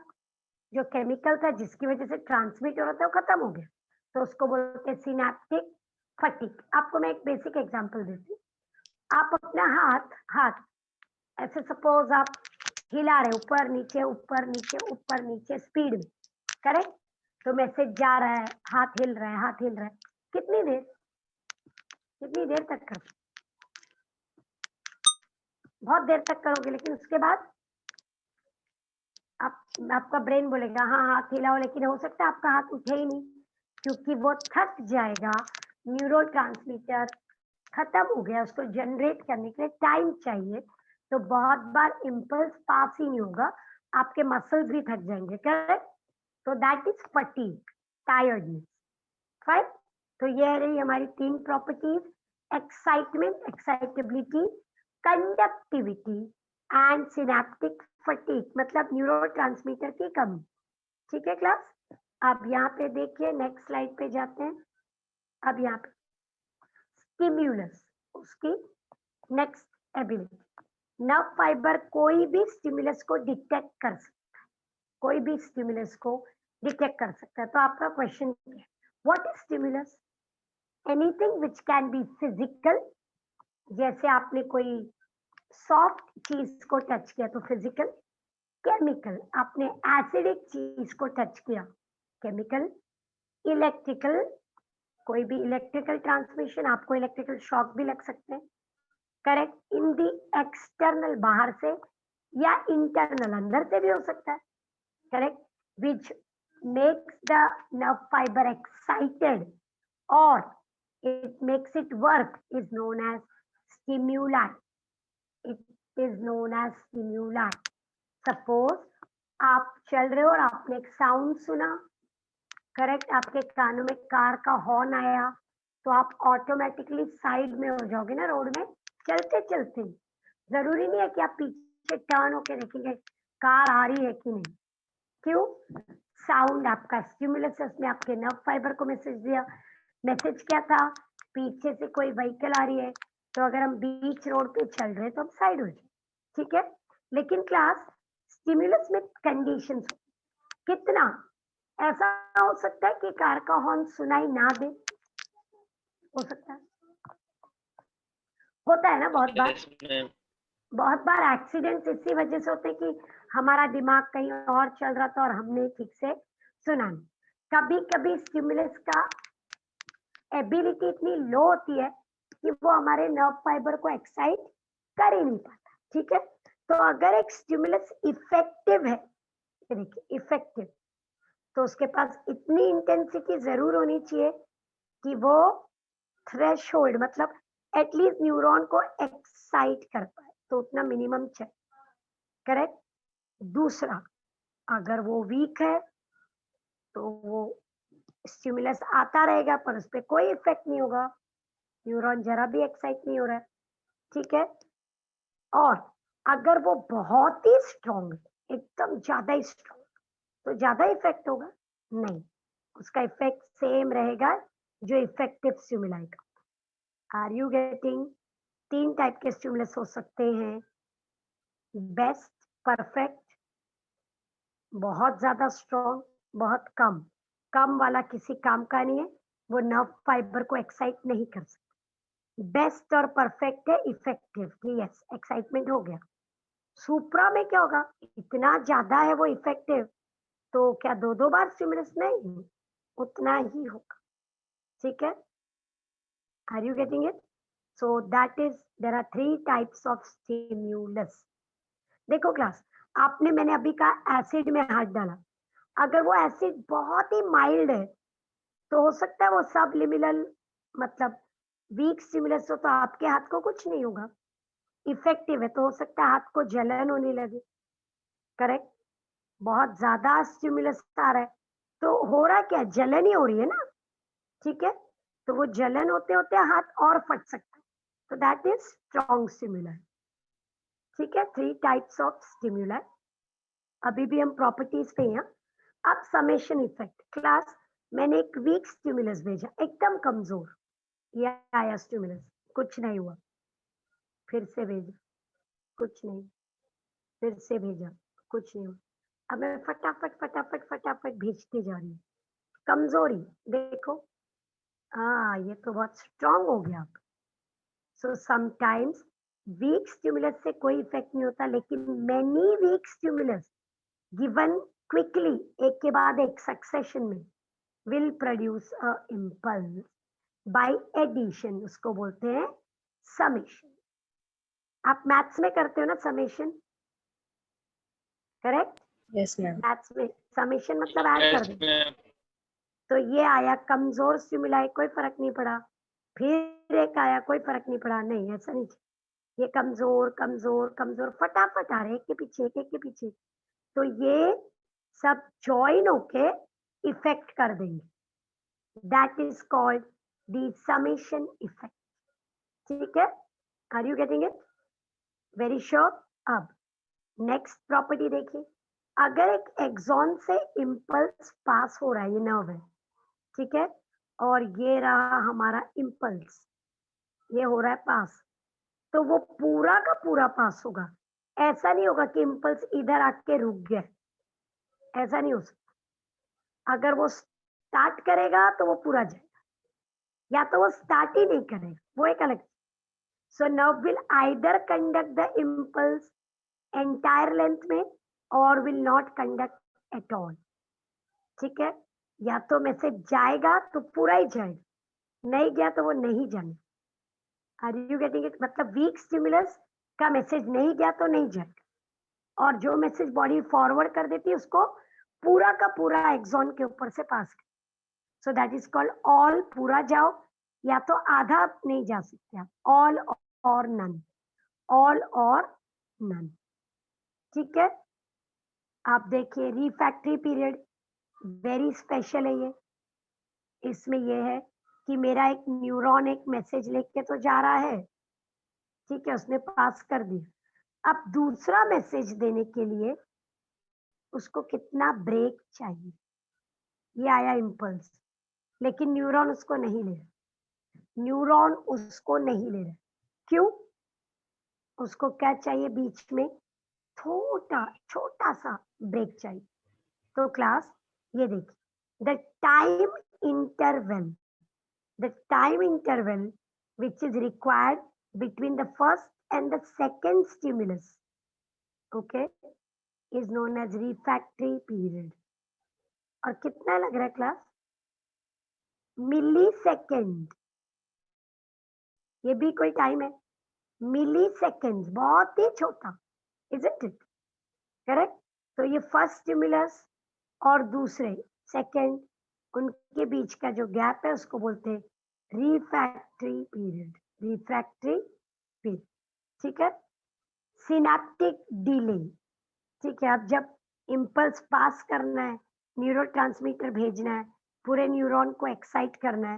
जो केमिकल था जिसकी वजह से ट्रांसमिट हो रहा था वो खत्म हो गया, तो उसको बोलते हैं सिनेप्टिक फटीग। आपको मैं एक बेसिक एग्जांपल देती हूँ। आप अपना हाथ हाथ ऐसे सपोज आप हिला रहे ऊपर नीचे ऊपर नीचे ऊपर नीचे स्पीड में, करेक्ट? तो मैसेज जा रहा है, हाथ हिल रहा है, हाथ हिल रहा है। कितनी देर तक कर, बहुत देर तक करोगे, लेकिन उसके बाद आपका ब्रेन बोलेगा हाँ हाथ हिलाओ, लेकिन हो सकता है आपका हाथ उठे ही नहीं, क्योंकि वो थक जाएगा। न्यूरो ट्रांसमीटर खत्म हो गया, उसको जनरेट करने के लिए टाइम चाहिए, तो बहुत बार इम्पल्स पास ही नहीं होगा, आपके मसल्स भी थक जाएंगे, करेक्ट? तो that is fatigue, tiredness. Fine, तो ये रही हमारी 3 properties, excitement, excitability, conductivity and synaptic fatigue, मतलब न्यूरोट्रांसमीटर की कमी। ठीक है क्लास? अब यहाँ पे देखिए, नेक्स्ट स्लाइड पे जाते हैं। अब यहाँ पे स्टिम्युलस, उसकी नेक्स्ट एबिलिटी, नर्व फाइबर कोई भी स्टिमुलस को डिटेक्ट कर सकता है, कोई भी स्टिमुलस को डिटेक्ट कर सकता है। तो आपका क्वेश्चन क्या है, what is stimulus? Anything which can be physical, जैसे आपने कोई सॉफ्ट चीज को टच किया तो फिजिकल, केमिकल, आपने एसिडिक चीज को टच किया, केमिकल, इलेक्ट्रिकल, कोई भी इलेक्ट्रिकल ट्रांसमिशन, आपको इलेक्ट्रिकल शॉक भी लग सकते हैं, करेक्ट? इन दी एक्सटर्नल, बाहर से, या इंटरनल, अंदर से भी हो सकता है, correct? Which makes the nerve fibre excited और it makes it work is known as stimuli. It is known as stimuli. Suppose आप चल रहे हो और आपने एक साउंड सुना, करेक्ट? आपके कानों में कार का हॉर्न आया, तो आप ऑटोमेटिकली साइड में हो जाओगे ना रोड में, चलते चलते। जरूरी नहीं है कि आप पीछे टर्न होके देखेंगे कार आ रही है कि नहीं। क्यों? साउंड आपका स्टिमुलस है, उसने आपके नर्व फाइबर को मैसेज दिया। मैसेज क्या था? पीछे से कोई व्हीकल आ रही है, तो अगर हम बीच रोड पे चल रहे हैं तो हम साइड हो जाए, ठीक है? लेकिन क्लास, स्टिमुलस में कंडीशंस, कितना ऐसा हो सकता है कि कार का हॉर्न सुनाई ना दे, हो सकता है, होता है ना बहुत बार। Yes, ma'am. बहुत बार एक्सीडेंट्स इसी वजह से होते हैं कि हमारा दिमाग कहीं और चल रहा था और हमने ठीक से सुना नहीं। कभी कभी स्टिमुलस का एबिलिटी इतनी लो होती है कि वो हमारे नर्व फाइबर को एक्साइट कर ही नहीं पाता, ठीक है? तो अगर एक स्टिमुलस इफेक्टिव है, देखिए इफेक्टिव, तो उसके पास इतनी इंटेंसिटी जरूर होनी चाहिए कि वो थ्रेशोल्ड, मतलब एटलीस्ट न्यूरॉन को एक्साइट कर पाए, तो उतना मिनिमम चाहिए, करेक्ट? दूसरा, अगर वो वीक है तो वो स्टिमुलस आता रहेगा पर उस पर कोई इफेक्ट नहीं होगा, न्यूरॉन जरा भी एक्साइट नहीं हो रहा है, ठीक है? और अगर वो बहुत ही स्ट्रॉन्ग है, एकदम ज्यादा ही स्ट्रॉन्ग, तो ज्यादा इफेक्ट होगा? नहीं, उसका इफेक्ट सेम रहेगा जो इफेक्टिव स्टिमुलाई का। Are you getting? 3 टाइप के स्टिमुलस हो सकते हैं, बेस्ट, परफेक्ट, बहुत ज्यादा स्ट्रॉन्ग, बहुत कम। कम वाला किसी काम का नहीं है, वो नर्व फाइबर को एक्साइट नहीं कर सकता। बेस्ट और परफेक्ट है इफेक्टिव, यस, एक्साइटमेंट हो गया। सुप्रा में क्या होगा, इतना ज्यादा है वो इफेक्टिव, तो क्या 2-2 बार स्टिमुलस? नहीं, उतना ही होगा, ठीक है? Are you getting it? So that is, there are 3 types of stimulus. देखो क्लास, आपने, मैंने अभी कहा एसिड में हाथ डाला, अगर वो एसिड बहुत ही माइल्ड है तो हो सकता है वो सबलिमिनल, मतलब वीक स्टिमुलस हो, तो आपके हाथ को कुछ नहीं होगा। इफेक्टिव है तो हो सकता है हाथ को जलन होने लगे, करेक्ट? बहुत ज्यादा स्टिमुलस आ रहा है तो हो रहा क्या, जलन ही हो रही है ना, ठीक है? तो वो जलन होते होते हाथ और फट सकता है, तो दैट इज स्ट्रॉन्ग स्टिमुलस, ठीक है? 3 टाइप्स ऑफ स्टिमुलस। अभी भी हम प्रॉपर्टीज पे हैं। अब समेशन इफेक्ट। क्लास, मैंने एक वीक स्टिमुलस भेजा, एकदम कमजोर, ये आया स्टिमुलस, कुछ नहीं हुआ, फिर से भेजा, कुछ नहीं, फिर से भेजा, कुछ नहीं हुआ। अब मैं फटाफट फटाफट फटाफट भेजती जा रही हूँ। कमजोरी देखो, हाँ ये तो बहुत स्ट्रांग हो गया। सो समटाइम्स वीक स्टिमुलस से कोई इफेक्ट नहीं होता, लेकिन many weak stimulus given quickly, एक के बाद एक सक्सेशन में, will produce a impulse by addition, उसको बोलते हैं समेशन। आप मैथ्स में करते हो ना summation, correct? Yes, ma'am. Maths में समेशन मतलब ऐड कर Yes, दो। ma'am. तो ये आया कमजोर स्टिमुलाई, कोई फर्क नहीं पड़ा, फिर एक आया कोई फर्क नहीं पड़ा, नहीं ऐसा नहीं। ये कमजोर कमजोर कमजोर फटाफट आ रहे, एक के पीछे एक, एक के पीछे, तो ये सब ज्वाइन होके इफेक्ट कर देंगे। That is called the summation effect. ठीक है, are you getting it? Very sure. अब नेक्स्ट प्रॉपर्टी देखिए, अगर एक एक्सॉन से इम्पल्स पास हो रहा है, ये नर्व है, ठीक है, और ये रहा हमारा इम्पल्स, ये हो रहा है पास, तो वो पूरा का पूरा पास होगा। ऐसा नहीं होगा कि इम्पल्स इधर आके रुक गया, ऐसा नहीं हो सकता। अगर वो स्टार्ट करेगा तो वो पूरा जाएगा, या तो वो स्टार्ट ही नहीं करेगा, वो एक अलग। So nerve will either conduct the impulse entire length में और will not conduct at all. ठीक है, या तो मैसेज जाएगा तो पूरा ही जाएगा, नहीं गया तो वो नहीं जाने। Are you getting it? मतलब वीक स्टिमुलस का मैसेज नहीं गया तो नहीं जाएगा, और जो मैसेज बॉडी फॉरवर्ड कर देती है उसको पूरा का पूरा एक्सॉन के ऊपर से पास कर। सो दैट इज कॉल्ड ऑल, पूरा जाओ, या तो आधा नहीं जा सकते आप, ऑल और नन, ऑल और नन। ठीक है, आप देखिए रिफैक्टरी पीरियड वेरी स्पेशल है ये। इसमें ये है कि मेरा एक न्यूरॉन एक मैसेज लेके तो जा रहा है, ठीक है, उसने पास कर दिया। अब दूसरा मैसेज देने के लिए उसको कितना ब्रेक चाहिए। ये आया इम्पल्स, लेकिन न्यूरॉन उसको नहीं ले रहा, न्यूरॉन उसको नहीं ले रहा। क्यों? उसको क्या चाहिए? बीच में छोटा छोटा सा ब्रेक चाहिए। तो क्लास ये देखिए, the time interval, the time interval which is required between the first and the second stimulus, okay, is known as refractory period। और कितना लग रहा है क्लास? मिली सेकेंड, ये भी कोई टाइम है, मिली सेकेंड, बहुत ही छोटा, isn't it? करेक्ट? तो ये फर्स्ट स्टिमुलस और दूसरे सेकेंड, उनके बीच का जो गैप है उसको बोलते हैं रिफ्रैक्टरी पीरियड, रिफ्रैक्टरी पीरियड। ठीक है, सिनेप्टिक डिले। ठीक है, अब जब इम्पल्स पास करना है, न्यूरोट्रांसमीटर भेजना है, पूरे न्यूरॉन को एक्साइट करना है,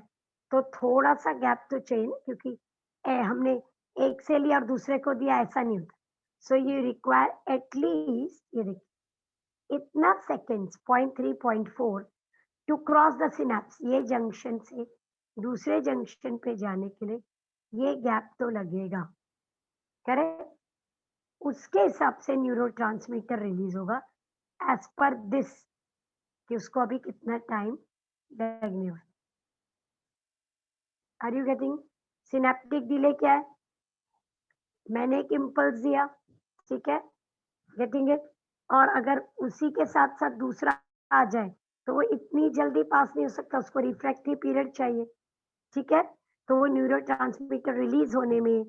तो थोड़ा सा गैप तो चाहिए ना, क्योंकि हमने एक से लिया और दूसरे को दिया, ऐसा नहीं होता। सो यू रिक्वायर एटलीस्ट, ये देखिए, इतना seconds, 0.3 0.4 to cross the synapse, ये जंक्शन से दूसरे जंक्शन पे जाने के लिए ये गैप तो लगेगा। करेक्ट? उसके हिसाब से न्यूरोट्रांसमीटर रिलीज होगा एज पर दिस, कि उसको अभी कितना टाइम लगने वाला। Are you getting? Synaptic delay क्या है? मैंने एक इम्पल्स दिया, ठीक है, गेटिंग इट, और अगर उसी के साथ साथ दूसरा आ जाए तो वो इतनी जल्दी पास नहीं हो सकता, उसको रिफ्रैक्टरी पीरियड चाहिए। ठीक है, तो वो न्यूरोट्रांसमीटर रिलीज होने में,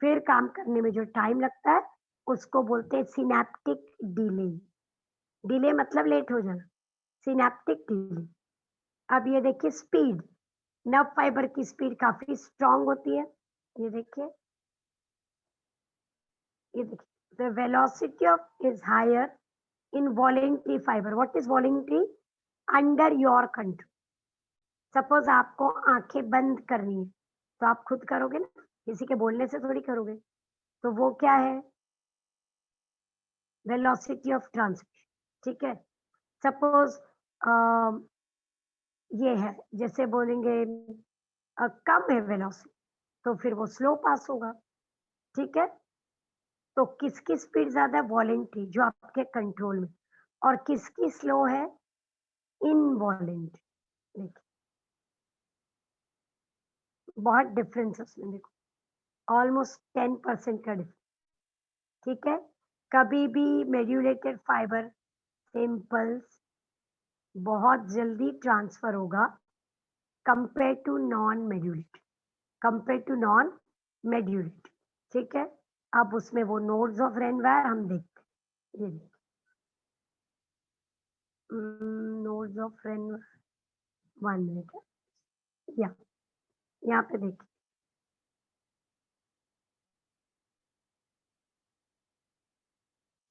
फिर काम करने में जो टाइम लगता है उसको बोलते हैं सिनेप्टिक डिले। डिले मतलब लेट हो जाना, सिनेप्टिक डिले। अब ये देखिए स्पीड, नर्व फाइबर की स्पीड काफी स्ट्रांग होती है। ये देखिए, ये देखिए, the velocity of is higher in voluntary fiber। what is voluntary? under your control। Suppose आपको आंखें बंद करनी है तो आप खुद करोगे ना, किसी के बोलने से थोड़ी करोगे। तो वो क्या है? Velocity of transmission. ठीक है, सपोज ये है, जैसे बोलेंगे कम है वेलोसिटी, तो फिर वो स्लो पास होगा। ठीक है, तो किसकी स्पीड ज्यादा है? वॉलेंट्री, जो आपके कंट्रोल में, और किसकी स्लो है? इनवॉलेंट्री। देखिए बहुत डिफरेंस है उसमें, देखो ऑलमोस्ट 10% का डिफरेंस। ठीक है, कभी भी मेड्यूलेटेड फाइबर इम्पल्स बहुत जल्दी ट्रांसफर होगा कंपेयर टू नॉन मेड्यूलेटेड। ठीक है, अब उसमें वो नोड्स ऑफ रेनवायर हम देखते हैं। ये नोड्स ऑफ रेनवायर, 1 मिनट, यहाँ पे देखिए,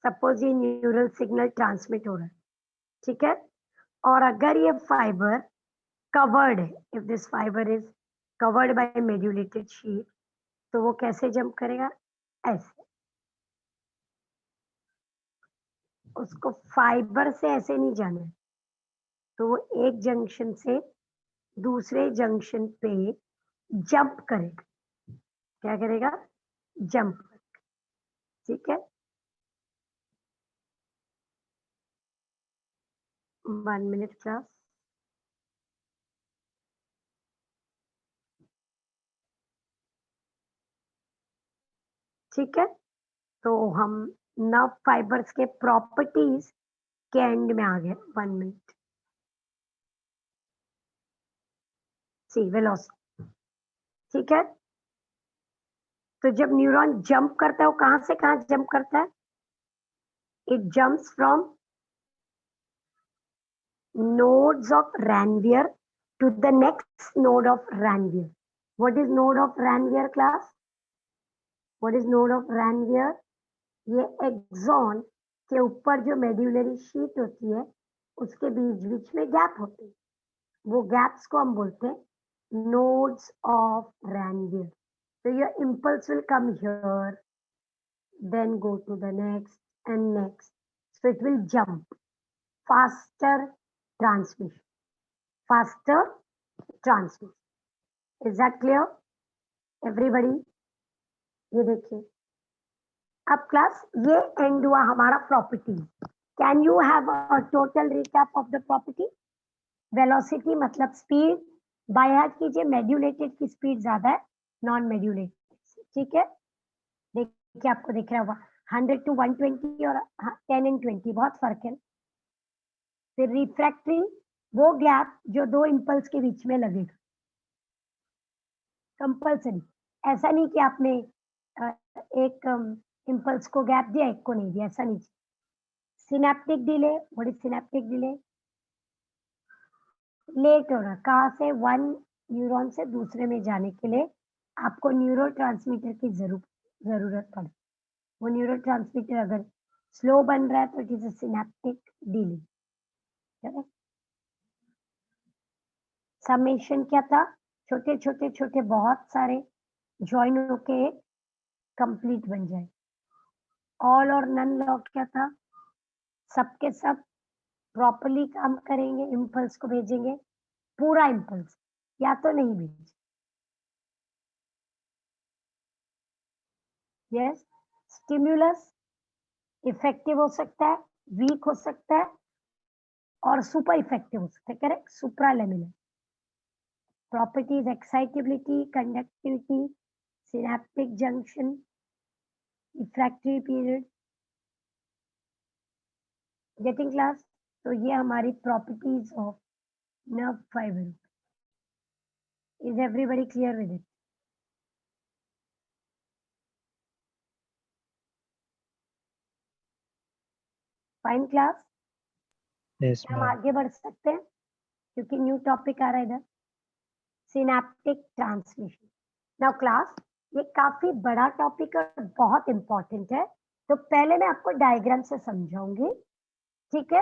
सपोज ये न्यूरल सिग्नल ट्रांसमिट हो रहा है, ठीक है, और अगर ये फाइबर कवर्ड है, if this fibre is covered by medullated sheet, तो वो कैसे जंप करेगा? ऐसे। उसको फाइबर से ऐसे नहीं जाना है, तो वो एक जंक्शन से दूसरे जंक्शन पे जंप करेगा। क्या करेगा? जंप। ठीक है, 1 मिनट क्लास। ठीक है, तो हम नर्व फाइबर्स के प्रॉपर्टीज के एंड में आ गए। 1 मिनट। सी वेलोसिटी। ठीक है, तो जब न्यूरॉन जंप करता है, वो कहां से कहां जंप करता है? It jumps from nodes of Ranvier to the next node of Ranvier. What is node of Ranvier, class? What is node of Ranvier? ये एक्सॉन के ऊपर जो मेड्यूलरी शीट होती है, उसके बीच बीच में गैप होते हैं, वो गैप्स को हम बोलते हैं nodes of Ranvier. So your impulse will come here, then go to the next and next. So it will jump. Faster transmission. Faster transmission. Is that clear? Everybody? ये देखिए, अब क्लास ये एंड हुआ हमारा property. Can you have a total recap of the property? Velocity मतलब speed, by heart कीजिए, मेड्यूलेटेड की speed ज्यादा है नॉन मेड्यूलेटेड। ठीक है, देखिए आपको दिख रहा होगा 100 to 120 और 10 and 20 बहुत फर्क है। फिर रिफ्रैक्टरी, वो गैप जो दो इम्पल्स के बीच में लगेगा, कंपल्सरी। ऐसा नहीं कि आपने एक इम्पल्स को गैप दिया, एक को नहीं दिया, ऐसा नहीं। Synaptic delay, what is synaptic delay? Late हो रहा, कहाँ से? वन न्यूरॉन से दूसरे में जाने के लिए आपको न्यूरोट्रांसमीटर की जरूरत पड़े। वो न्यूरोट्रांसमीटर अगर स्लो बन रहा है तो it is a synaptic delay. Summation क्या था? छोटे छोटे छोटे बहुत सारे ज्वाइन होके कंप्लीट बन जाए। ऑल और नन लॉ क्या था? सबके सब प्रॉपर्ली काम करेंगे, इम्पल्स को भेजेंगे, पूरा इम्पल्स, या तो नहीं भेज। यस, स्टिम्युलस इफेक्टिव हो सकता है, वीक हो सकता है, और सुपर इफेक्टिव हो सकता है। Correct, supraliminal. Properties excitability, conductivity, synaptic junction, refractory period. Getting class? तो ये हमारी properties of nerve fibre. Is everybody clear with it? Fine class, Yes, हम ma'am. आगे बढ़ सकते हैं क्योंकि न्यू टॉपिक आ रहा है इधर, सिनेप्टिक ट्रांसमिशन। नाउ क्लास, ये काफी बड़ा टॉपिक और बहुत इंपॉर्टेंट है, तो पहले मैं आपको डायग्राम से समझाऊंगी। ठीक है,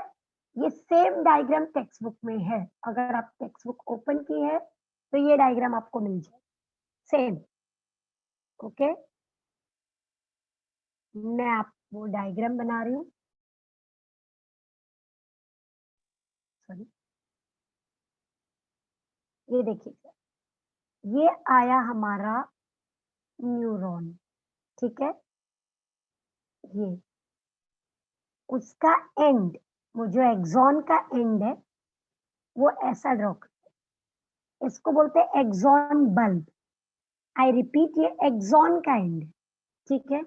ये सेम डायग्राम टेक्स्ट बुक में है, अगर आप टेक्स्ट बुक ओपन की है तो ये डायग्राम आपको मिल जाए सेम। ओके, मैं आपको डायग्राम बना रही हूँ। सॉरी, ये देखिए, ये आया हमारा न्यूरॉन। ठीक है, ये उसका एंड, वो जो एक्सॉन का एंड है वो ऐसा ड्रॉ कर, इसको बोलते हैं एक्सॉन बल्ब। आई रिपीट, ये एक्सॉन का एंड है, ठीक है।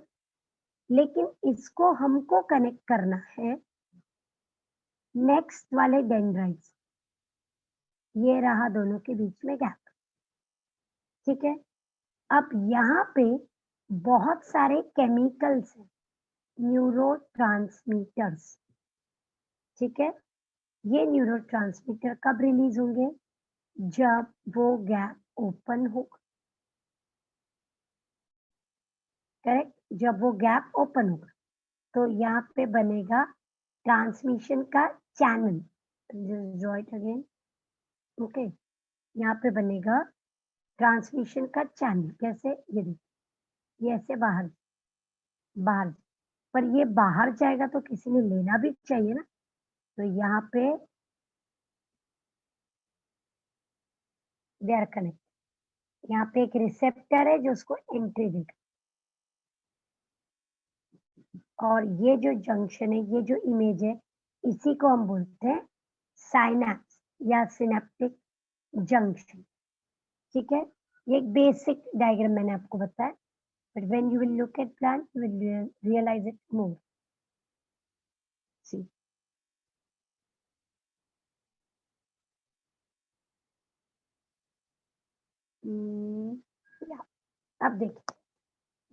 लेकिन इसको हमको कनेक्ट करना है नेक्स्ट वाले डेंड्राइट्स, ये रहा दोनों के बीच में गैप, ठीक है। अब यहाँ पे बहुत सारे केमिकल्स हैं, न्यूरोट्रांसमीटर्स, ठीक है। ये न्यूरोट्रांसमीटर कब रिलीज होंगे? जब वो गैप ओपन होगा, करेक्ट। जब वो गैप ओपन होगा तो यहाँ पे बनेगा ट्रांसमिशन का channel, draw it again, okay. यहाँ पे बनेगा ट्रांसमिशन का चैनल, कैसे? ये देखिए, ये ऐसे बाहर बाहर, पर ये बाहर जाएगा तो किसी ने लेना भी चाहिए ना, तो यहाँ पे दे आर कनेक्ट, यहाँ पे एक रिसेप्टर है जो उसको एंट्री देगा, और ये जो जंक्शन है, ये जो इमेज है, इसी को हम बोलते हैं साइनैप्स या सिनेप्टिक जंक्शन, ठीक है। ये एक बेसिक डायग्राम मैंने आपको बताया, but when you will look at plant you will realise it more. See, अब देखिए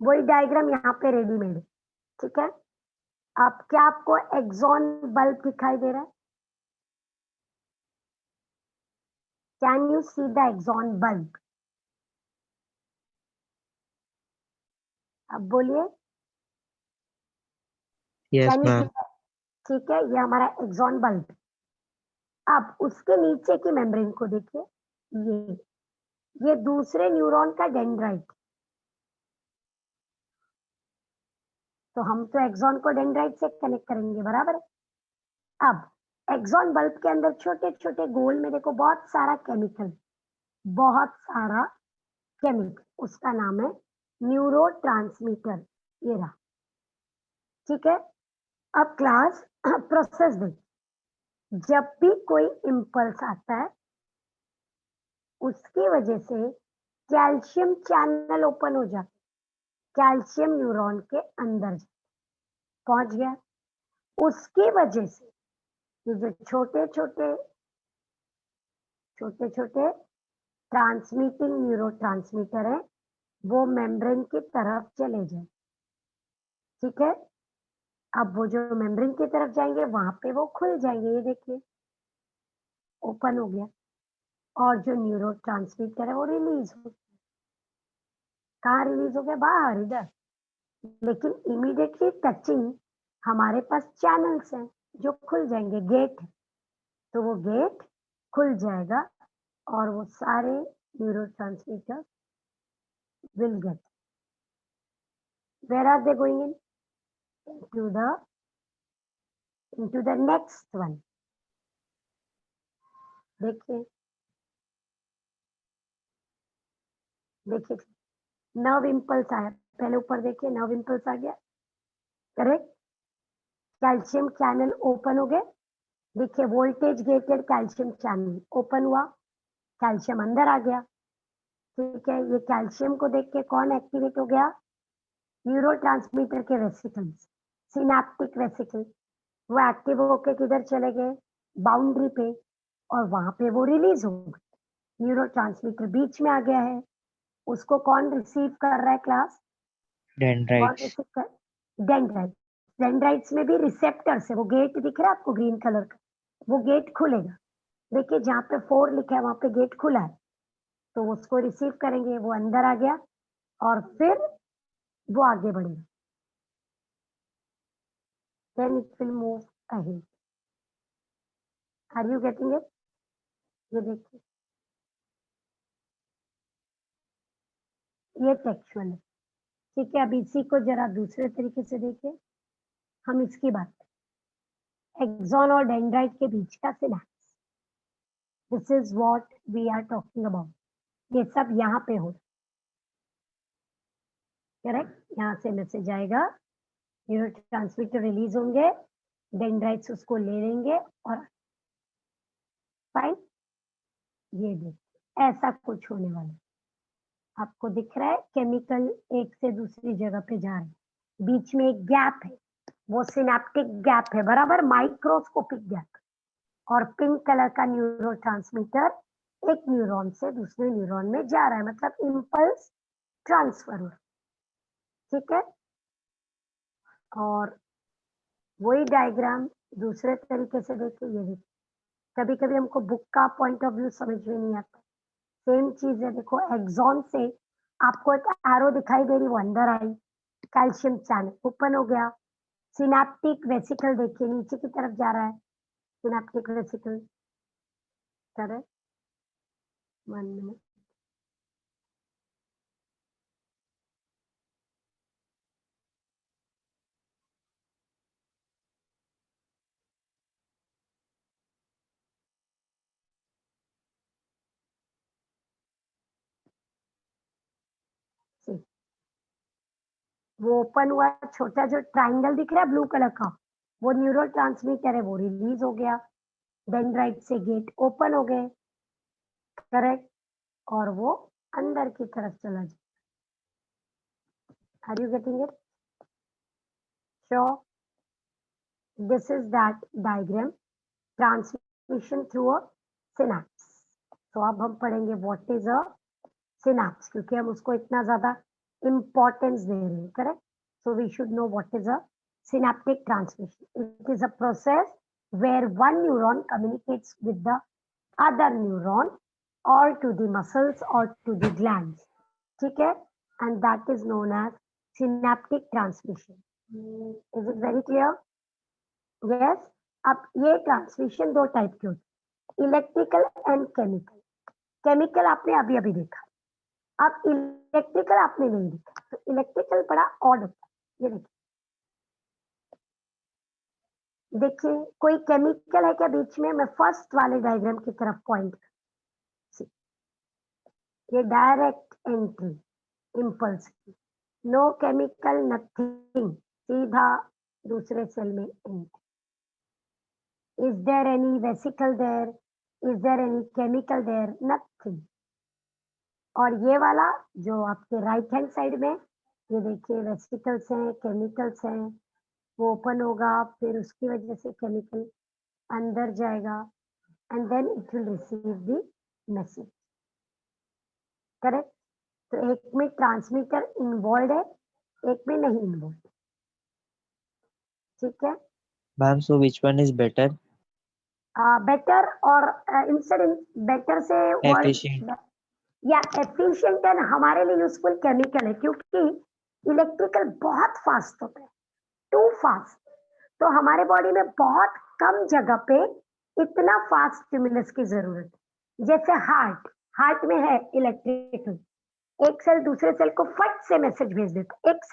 वही डायग्राम यहाँ पे रेडीमेड है, ठीक है। अब क्या आपको एक्सॉन बल्ब दिखाई दे रहा है? Can you see the axon bulb? अब बोलिए, Yes, can you C? ma'am. ठीक है, ये हमारा एक्सॉन बल्ब। अब उसके नीचे की मेम्ब्रेन को देखिए, ये दूसरे न्यूरॉन का डेंड्राइट, तो हम तो एक्सॉन को डेंड्राइट से कनेक्ट करेंगे, बराबर है। अब एक्सॉन बल्ब के अंदर छोटे छोटे गोल में देखो बहुत सारा केमिकल, बहुत सारा केमिकल, उसका नाम है न्यूरोट्रांसमीटर, ये रहा, ठीक है। अब क्लास प्रोसेस देख, जब भी कोई इम्पल्स आता है उसकी वजह से कैल्शियम चैनल ओपन हो जाता है, कैल्शियम न्यूरॉन के अंदर पहुंच गया, उसकी वजह से ये जो छोटे छोटे छोटे छोटे ट्रांसमिटिंग न्यूरोट्रांसमीटर है वो मेम्ब्रेन की तरफ चले जाए, ठीक है। अब वो जो मेम्ब्रेन की तरफ जाएंगे वहां पे वो खुल जाएंगे, ये देखिए ओपन हो गया, और जो न्यूरोट्रांसमीटर है वो रिलीज हो, कहाँ रिलीज हो गया? बाहर, इधर। लेकिन इमीडिएटली टचिंग हमारे पास चैनल्स हैं जो खुल जाएंगे, गेट है, तो वो गेट खुल जाएगा और वो सारे neurotransmitter will get, where are they going in? Into the next one, देखिए देखिए, नर्व इम्पल्स आया, पहले ऊपर देखिए, नर्व इम्पल्स आ गया, करेक्ट। कैल्शियम चैनल ओपन हो गए, देखिए voltage gated calcium channel open हुआ, कैल्शियम अंदर आ गया, ठीक है। ये कैल्शियम को देख के कौन एक्टिवेट हो गया? न्यूरोट्रांसमीटर के वेसिकल्स, सिनेप्टिक वेसिकल, वो एक्टिव होके किधर चले गए? बाउंड्री पे, और वहां पे वो रिलीज हो गए, न्यूरोट्रांसमीटर बीच में आ गया है, उसको कौन रिसीव कर रहा है क्लास? कौन Dendrites. रिसीव कर? डेंड्राइट। डेंड्राइट्स में भी रिसेप्टर्स है, वो गेट दिख रहा है आपको ग्रीन कलर का, वो गेट खुलेगा, देखिए जहाँ पे 4 लिखा है वहां पे गेट खुला है, तो उसको रिसीव करेंगे, वो अंदर आ गया और फिर वो आगे बढ़ेगा, then it will move ahead. Are you getting it? ये देखिए, ये टेक्सचुअल है, ठीक है। अब इसी को जरा दूसरे तरीके से देखिए, हम इसकी बात, एक्सॉन और डेंड्राइट के बीच का synapse, this is what we are talking about, ये सब यहाँ पे हो, करेक्ट। यहाँ से मैसेज आएगा न्यूरोट्रांसमीटर रिलीज होंगे, डेंड्राइट्स उसको ले लेंगे और फाइन, ये देखिए ऐसा कुछ होने वाला। आपको दिख रहा है केमिकल एक से दूसरी जगह पे जा रहे हैं, बीच में एक गैप है, वो सिनेप्टिक गैप है, बराबर, माइक्रोस्कोपिक गैप। और पिंक कलर का न्यूरोट्रांसमीटर एक न्यूरॉन से दूसरे न्यूरॉन में जा रहा है, मतलब इम्पल्स ट्रांसफर हो रहा है, ठीक है। और वही डायग्राम दूसरे तरीके से देखिए, ये देखिए, कभी कभी हमको बुक का पॉइंट ऑफ व्यू समझ में नहीं आता, सेम चीज है, देखो एक्सॉन से आपको एक एरो दिखाई दे रही, वो अंदर आई, कैल्शियम चैनल ओपन हो गया, सिनेप्टिक वेसिकल देखिए नीचे की तरफ जा रहा है, सिनेप्टिक वेसिकल, करेक्ट, 1 मिनट, वो ओपन हुआ, छोटा जो ट्राइंगल दिख रहा है ब्लू कलर का, वो न्यूरोट्रांसमीटर है, वो रिलीज हो गया, डेंड्राइट से गेट ओपन हो गए, करेक्ट, और वो अंदर की तरफ चला जाए। Are you getting it? Sure? This is that diagram, transmission through a synapse. तो अब हम पढ़ेंगे व्हाट इज अ सिनेप्स, क्योंकि हम उसको इतना ज्यादा इंपॉर्टेंस दे रहे हैं, correct. So we should know what is a synaptic transmission. It is a process where one neuron communicates with the other neuron or to the muscles or to the glands. ठीक है? And that is known as synaptic transmission. Is it very clear? Yes. अब ये transmission दो type के होते हैं, electrical and chemical. Chemical आपने अभी अभी देखा, अब इलेक्ट्रिकल आपने नहीं देखा, तो इलेक्ट्रिकल बड़ा ऑड होता है। ये देखिए कोई केमिकल है क्या बीच में? मैं फर्स्ट वाले डायग्राम की तरफ पॉइंट, ये डायरेक्ट एंट्री इम्पल्स की, नो केमिकल नथिंग, सीधा दूसरे सेल में entry. Is there any vesicle there? Is there any chemical there? Nothing. और ये वाला जो आपके राइट हैंड साइड में, ये देखिए वेसिकल्स हैं, केमिकल्स हैं, वो ओपन होगा, फिर उसकी वजह से केमिकल अंदर जाएगा and then it will receive the message, correct. तो एक में ट्रांसमीटर इन्वॉल्व है, एक में नहीं इन्वॉल्व, ठीक है। Ma'am, so which one is better? Better और इंस्टेड बेटर से Efficient. वर्ड या एफिशिएंट एंड हमारे लिए यूजफुल केमिकल है, क्योंकि इलेक्ट्रिकल बहुत फास्ट होता है, टू फास्ट। तो हमारे बॉडी में बहुत कम जगह पे इतना फास्ट स्टिमुलस की जरूरत है। जैसे हार्ट में है इलेक्ट्रिकल, एक सेल दूसरे सेल को फट से मैसेज भेज देता है, 1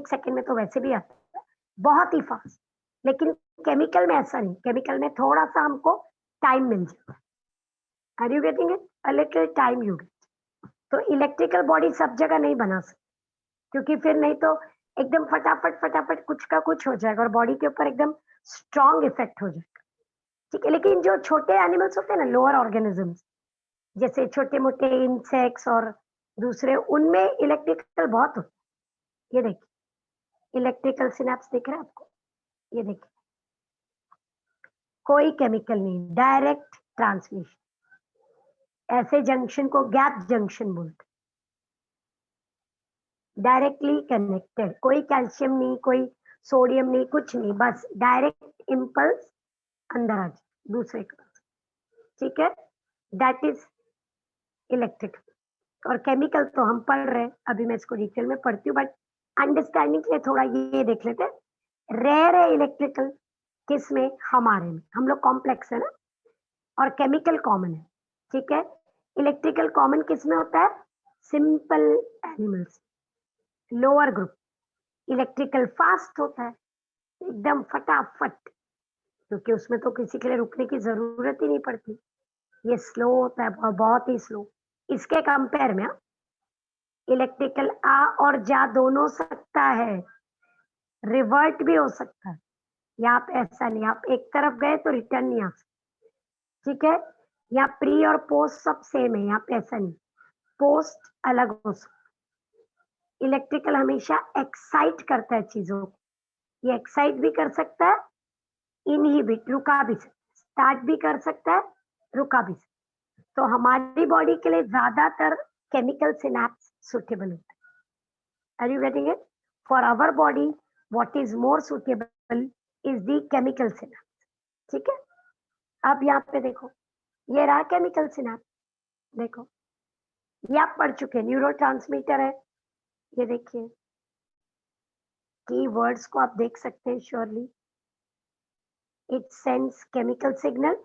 सेकंड में तो वैसे भी आता है, बहुत ही फास्ट। लेकिन केमिकल में ऐसा नहीं, केमिकल में थोड़ा सा हमको टाइम मिल जाता है। Are you getting it? A little time you get. तो इलेक्ट्रिकल बॉडी सब जगह नहीं बना सकती, क्योंकि फिर नहीं तो एकदम फटाफट कुछ का कुछ हो जाएगा और बॉडी के ऊपर एकदम स्ट्रॉन्ग इफेक्ट हो जाएगा, ठीक है। लेकिन जो छोटे एनिमल्स होते हैं ना, लोअर ऑर्गेनिजम्स, जैसे छोटे मोटे इंसेक्ट्स और दूसरे, उनमें इलेक्ट्रिकल बहुत होता है। ये देखिए इलेक्ट्रिकल सिनेप्स दिख रहा है आपको, ये देखिए कोई केमिकल नहीं, डायरेक्ट ट्रांसमिशन। ऐसे जंक्शन को गैप जंक्शन बोलते, डायरेक्टली कनेक्टेड, कोई कैल्शियम नहीं, कोई सोडियम नहीं, कुछ नहीं, बस डायरेक्ट इम्पल्स अंदर आ जाए दूसरे के पास, ठीक है। That is electrical. और केमिकल तो हम पढ़ रहे हैं, अभी मैं इसको डिटेल में पढ़ती हूँ, बट अंडरस्टैंडिंग के लिए थोड़ा ये देख लेते हैं। रेयर है इलेक्ट्रिकल किस में? हमारे में, हम लोग कॉम्प्लेक्स है ना, और केमिकल कॉमन है, ठीक है। इलेक्ट्रिकल कॉमन किस में होता है? Simple animals, lower group. Electrical fast होता है, एकदम फटाफट, क्योंकि उसमें तो किसी के लिए रुकने की जरूरत ही नहीं पड़ती। ये स्लो होता है, बहुत ही स्लो। इसके कंपेयर में इलेक्ट्रिकल आ और जा दोनों सकता है, रिवर्ट भी हो सकता है, या आप ऐसा नहीं, आप एक तरफ गए तो रिटर्न नहीं आ सकते, ठीक है। यहाँ प्री और पोस्ट सब सेम है, यहाँ पे ऐसा नहीं, पोस्ट अलग हो सकता। इलेक्ट्रिकल हमेशा एक्साइट करता है चीजों को, ये एक्साइट भी कर सकता है, इनहिबिट रुका भी सकता है, स्टार्ट भी कर सकता है, रुका भी सकता है। तो हमारी बॉडी के लिए ज्यादातर केमिकल सिनेप्स सुटेबल होता है। Are you getting it? For our body what is more suitable is the chemical synapse, ठीक है। अब यहाँ पे देखो, ये रहा केमिकल सिनेप्स, देखो ये आप पढ़ चुके हैं, न्यूरोट्रांसमीटर है, ये देखिए की वर्ड्स को आप देख सकते हैं surely. It sends chemical signal,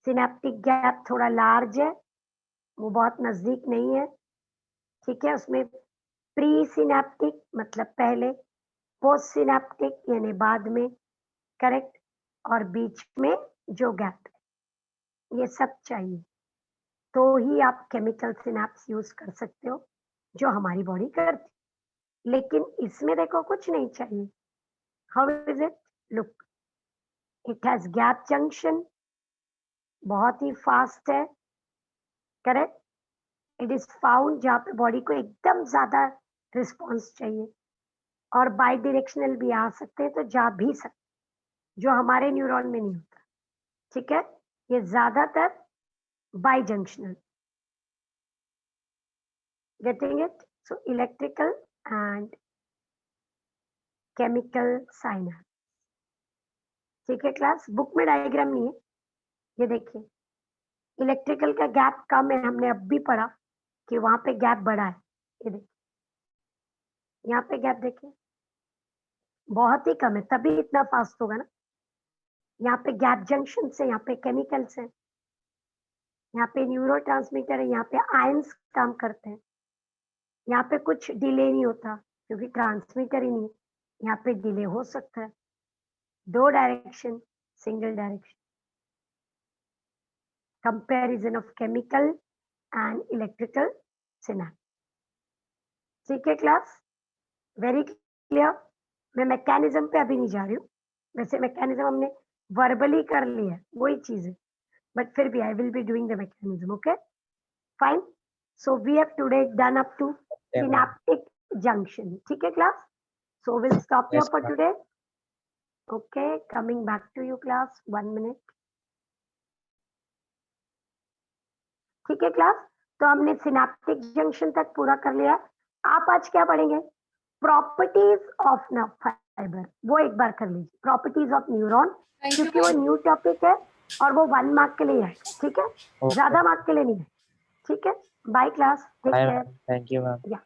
synaptic gap थोड़ा लार्ज है, वो बहुत नजदीक नहीं है, ठीक है। उसमें प्री सिनेप्टिक मतलब पहले, पोस्ट सिनेप्टिक यानी बाद में, करेक्ट, और बीच में जो गैप है, ये सब चाहिए तो ही आप केमिकल सिनेप्स यूज कर सकते हो, जो हमारी बॉडी करती। लेकिन इसमें देखो कुछ नहीं चाहिए। How is it? Look, it has gap junction, बहुत ही फास्ट है, करेक्ट। इट इज फाउंड जहाँ पे बॉडी को एकदम ज्यादा रिस्पॉन्स चाहिए, और बाई डायरेक्शनल भी आ सकते हैं, तो जा भी सकते, जो हमारे न्यूरॉन में नहीं होता, ठीक है। ये ज्यादातर by junctional, getting it? So electrical and chemical synapse, ठीक है क्लास। बुक में डायग्राम नहीं है, ये देखिए इलेक्ट्रिकल का गैप कम है, हमने अब भी पढ़ा कि वहां पे गैप बड़ा है, ये देखिए यहाँ पे गैप देखिए बहुत ही कम है, तभी इतना फास्ट होगा ना। यहाँ पे गैप जंक्शन से, यहाँ पे केमिकल्स है, यहाँ पे न्यूरोट्रांसमीटर है, यहाँ पे आयंस काम करते हैं, यहाँ पे कुछ डिले नहीं होता क्योंकि ट्रांसमीटर ही नहीं, यहाँ पे डिले हो सकता है, दो direction, single direction. Comparison of chemical and electrical synapse, ठीक है क्लास, वेरी क्लियर। मैं मैकेनिज्म पे अभी नहीं जा रही हूँ, वैसे मैकेनिज्म हमने वर्बली कर लिया है, वही चीज है, बट फिर भी I will be doing the mechanism, okay fine. So we have today done up to synaptic junction, ठीक है class. So will stop here Yes, for ma'am. Today, okay. Coming back to you class, 1 minute, ठीक है class. तो हमने synaptic junction तक पूरा कर लिया। आप आज क्या पढ़ेंगे? प्रॉपर्टीज ऑफ नर्व फाइबर, वो एक बार कर लीजिए, प्रॉपर्टीज ऑफ न्यूरॉन, क्योंकि वो न्यू टॉपिक है और वो 1 मार्क के लिए है, ठीक है, Okay. ज्यादा मार्क के लिए नहीं है, ठीक है। Bye class, take Bye, care, ma'am. Thank you, ma'am. या